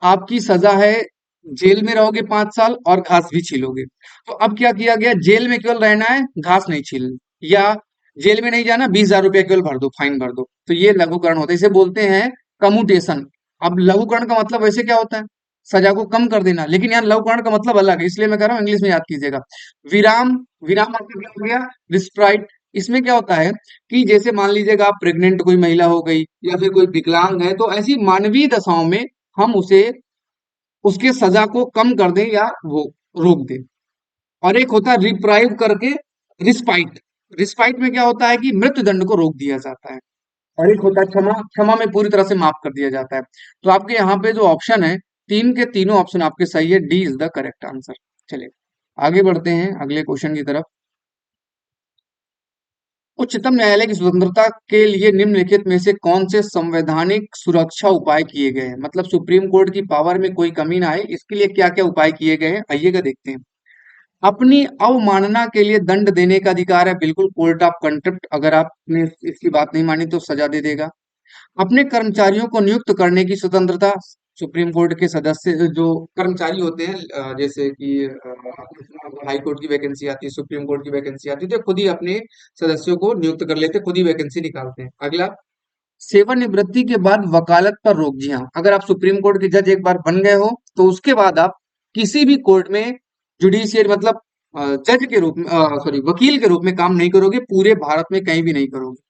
आपकी सजा है जेल में रहोगे 5 साल और घास भी छीलोगे, तो अब क्या किया गया, जेल में केवल रहना है, घास नहीं छीलनी, या जेल में नहीं जाना, 20,000 रुपया केवल भर दो, फाइन भर दो, तो ये लघुकरण होता है, इसे बोलते हैं कम्यूटेशन। अब लघुकरण का मतलब वैसे क्या होता है? सजा को कम कर देना, लेकिन यहाँ लघुकरण का मतलब अलग है, इसलिए मैं कह रहा हूँ इंग्लिश में याद कीजिएगा। विराम, विराम मतलब क्या हो गया? रिस्ट्राइट। इसमें क्या होता है कि जैसे मान लीजिएगा आप प्रेग्नेंट कोई महिला हो गई या फिर कोई विकलांग है, तो ऐसी मानवीय दशाओं में हम उसे उसके सजा को कम कर दें या वो रोक दें। और एक होता है रिप्राइव करके रिस्पाइट। रिस्पाइट में क्या होता है कि मृत्युदंड को रोक दिया जाता है। और एक होता है क्षमा, क्षमा में पूरी तरह से माफ कर दिया जाता है। तो आपके यहाँ पे जो ऑप्शन है, तीन के तीनों ऑप्शन आपके सही है, D is the correct answer. चलिए आगे बढ़ते हैं अगले क्वेश्चन की तरफ। उच्चतम न्यायालय की स्वतंत्रता के लिए निम्नलिखित में से कौन से संवैधानिक सुरक्षा उपाय किए गए हैं? मतलब सुप्रीम कोर्ट की पावर में कोई कमी ना आए, इसके लिए क्या क्या उपाय किए गए हैं, आइएगा देखते हैं। अपनी अवमानना के लिए दंड देने का अधिकार है, बिल्कुल, कोर्ट ऑफ कंटेम्प्ट, अगर आपने इसकी बात नहीं मानी तो सजा दे देगा। अपने कर्मचारियों को नियुक्त करने की स्वतंत्रता, सुप्रीम कोर्ट के सदस्य जो कर्मचारी होते हैं, जैसे कि हाई कोर्ट की वैकेंसी आती है, सुप्रीम कोर्ट की वैकेंसी आती है, तो खुद ही अपने सदस्यों को नियुक्त कर लेते, खुद ही वैकेंसी निकालते हैं। अगला, सेवानिवृत्ति के बाद वकालत पर रोक। जी हाँ, अगर आप सुप्रीम कोर्ट के जज एक बार बन गए हो तो उसके बाद आप किसी भी कोर्ट में जुडिशियल मतलब जज के रूप में, सॉरी, वकील के रूप में काम नहीं करोगे, पूरे भारत में कहीं भी नहीं करोगे।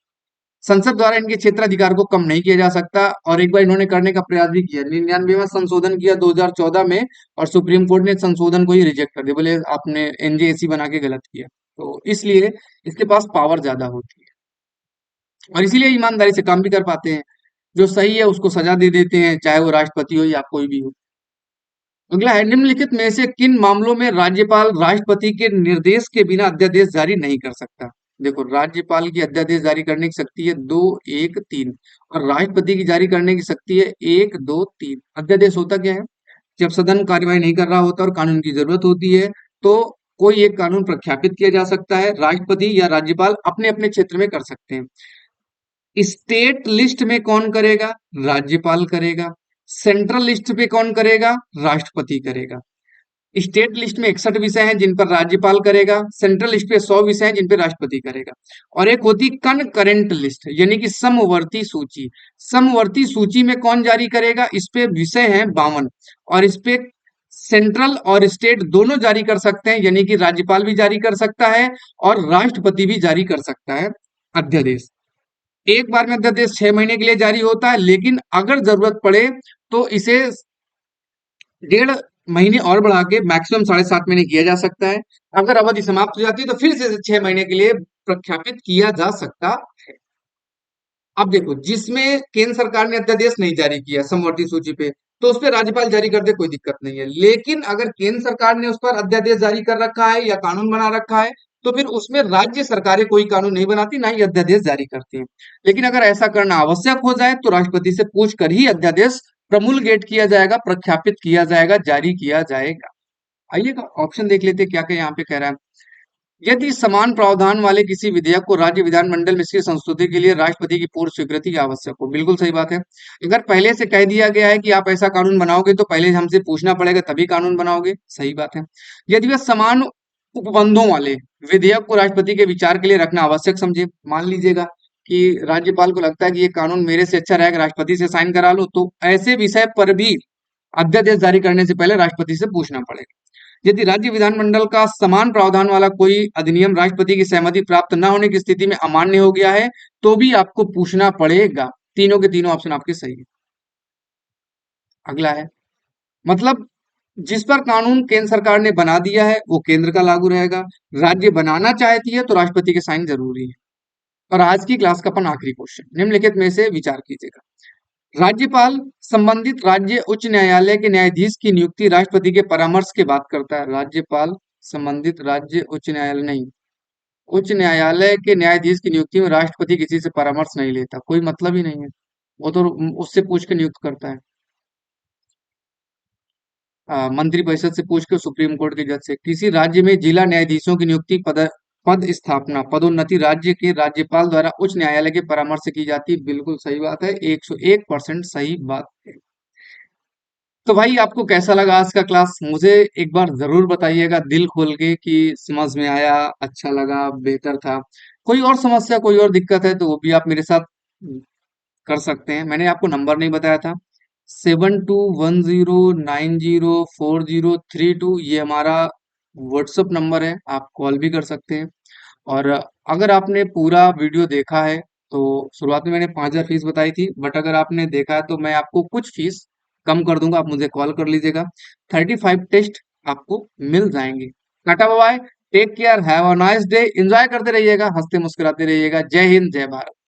संसद द्वारा इनके क्षेत्राधिकार को कम नहीं किया जा सकता, और एक बार इन्होंने करने का प्रयास भी किया, 99वां संशोधन किया 2014 में, और सुप्रीम कोर्ट ने संशोधन को ही रिजेक्ट कर दिया, बोले आपने एनजेएसी बना के गलत किया। तो इसलिए इसके पास पावर ज्यादा होती है, और इसीलिए ईमानदारी से काम भी कर पाते हैं। जो सही है उसको सजा दे देते हैं, चाहे वो राष्ट्रपति हो या कोई भी हो। अगला है, निम्नलिखित में से किन मामलों में राज्यपाल राष्ट्रपति के निर्देश के बिना अध्यादेश जारी नहीं कर सकता? देखो, राज्यपाल की अध्यादेश जारी करने की शक्ति है 2, 1, 3, और राष्ट्रपति की जारी करने की शक्ति है 1, 2, 3। अध्यादेश होता क्या है? जब सदन कार्यवाही नहीं कर रहा होता और कानून की जरूरत होती है, तो कोई एक कानून प्रख्यापित किया जा सकता है, राष्ट्रपति या राज्यपाल अपने अपने क्षेत्र में कर सकते हैं। स्टेट लिस्ट में कौन करेगा? राज्यपाल करेगा। सेंट्रल लिस्ट पे कौन करेगा? राष्ट्रपति करेगा। स्टेट लिस्ट में 61 विषय हैं जिन पर राज्यपाल करेगा, सेंट्रल लिस्ट पे 100 विषय हैं जिन पे राष्ट्रपति करेगा। और एक होती कनकरेंट लिस्ट, यानी कि समवर्ती सूची। समवर्ती सूची में कौन जारी करेगा? इस पे विषय हैं 52, और इस पे सेंट्रल और स्टेट दोनों जारी कर सकते हैं, यानी कि राज्यपाल भी जारी कर सकता है और राष्ट्रपति भी जारी कर सकता है अध्यादेश। एक बार में अध्यादेश 6 महीने के लिए जारी होता है, लेकिन अगर जरूरत पड़े तो इसे 1.5 महीने और बढ़ा के मैक्सिमम 7.5 महीने किया जा सकता है। अगर अवधि समाप्त हो जाती है तो फिर से 6 महीने के लिए प्रख्यापित किया जा सकता है। अब देखो, जिसमें केंद्र सरकार ने अध्यादेश नहीं जारी किया समवर्ती सूची पे, तो उस पर राज्यपाल जारी कर दे, कोई दिक्कत नहीं है। लेकिन अगर केंद्र सरकार ने उस पर अध्यादेश जारी कर रखा है या कानून बना रखा है, तो फिर उसमें राज्य सरकारें कोई कानून नहीं बनाती, ना ही अध्यादेश जारी करती हैं। लेकिन अगर ऐसा करना आवश्यक हो जाए तो राष्ट्रपति से पूछ कर ही अध्यादेश प्रमूलगेट किया जाएगा, प्रख्यापित किया जाएगा, जारी किया जाएगा। आइएगा ऑप्शन देख लेते हैं क्या क्या यहाँ पे कह रहा है। यदि समान प्रावधान वाले किसी विधेयक को राज्य विधानमंडल में इसकी संस्तुति के लिए राष्ट्रपति की पूर्व स्वीकृति की आवश्यक हो, बिल्कुल सही बात है। अगर पहले से कह दिया गया है कि आप ऐसा कानून बनाओगे तो पहले हमसे पूछना पड़ेगा तभी कानून बनाओगे, सही बात है। यदि वह समान उपबंधों वाले विधेयक को राष्ट्रपति के विचार के लिए रखना आवश्यक समझे, मान लीजिएगा कि राज्यपाल को लगता है कि ये कानून मेरे से अच्छा रहेगा, राष्ट्रपति से साइन करा लो, तो ऐसे विषय पर भी अध्यादेश जारी करने से पहले राष्ट्रपति से पूछना पड़ेगा। यदि राज्य विधानमंडल का समान प्रावधान वाला कोई अधिनियम राष्ट्रपति की सहमति प्राप्त न होने की स्थिति में अमान्य हो गया है, तो भी आपको पूछना पड़ेगा। तीनों के तीनों ऑप्शन आपके सही है। अगला है, मतलब जिस पर कानून केंद्र सरकार ने बना दिया है वो केंद्र का लागू रहेगा। राज्य बनाना चाहती है तो राष्ट्रपति के साइन जरूरी है। और आज की क्लास का अपन आखिरी क्वेश्चन, निम्नलिखित में से विचार कीजिएगा। राज्यपाल संबंधित राज्य उच्च न्यायालय के न्यायाधीश की नियुक्ति राष्ट्रपति के परामर्श के बाद करता है। राज्यपाल संबंधित राज्य उच्च न्यायालय नहीं, उच्च न्यायालय के न्यायाधीश की नियुक्ति में राष्ट्रपति किसी से परामर्श नहीं लेता, कोई मतलब ही नहीं है। वो तो उससे पूछ के नियुक्त करता है, मंत्रिपरिषद से पूछ के, सुप्रीम कोर्ट के जज से। किसी राज्य में जिला न्यायाधीशों की नियुक्ति पद स्थापना पदोन्नति राज्य के राज्यपाल द्वारा उच्च न्यायालय के परामर्श से की जाती है, बिल्कुल सही बात है, 101% सही बात है। तो भाई आपको कैसा लगा आज का क्लास, मुझे एक बार जरूर बताइएगा दिल खोल के कि समझ में आया, अच्छा लगा, बेहतर था। कोई और समस्या, कोई और दिक्कत है तो वो भी आप मेरे साथ कर सकते हैं। मैंने आपको नंबर नहीं बताया था, 7210904032, ये हमारा व्हाट्सअप नंबर है, आप कॉल भी कर सकते हैं। और अगर आपने पूरा वीडियो देखा है तो शुरुआत में मैंने 5,000 फीस बताई थी, बट अगर आपने देखा है तो मैं आपको कुछ फीस कम कर दूंगा, आप मुझे कॉल कर लीजिएगा। 35 टेस्ट आपको मिल जाएंगे। Tata bye, take care, have a nice day, enjoy करते रहिएगा, हंसते मुस्कुराते रहिएगा। जय हिंद, जय भारत।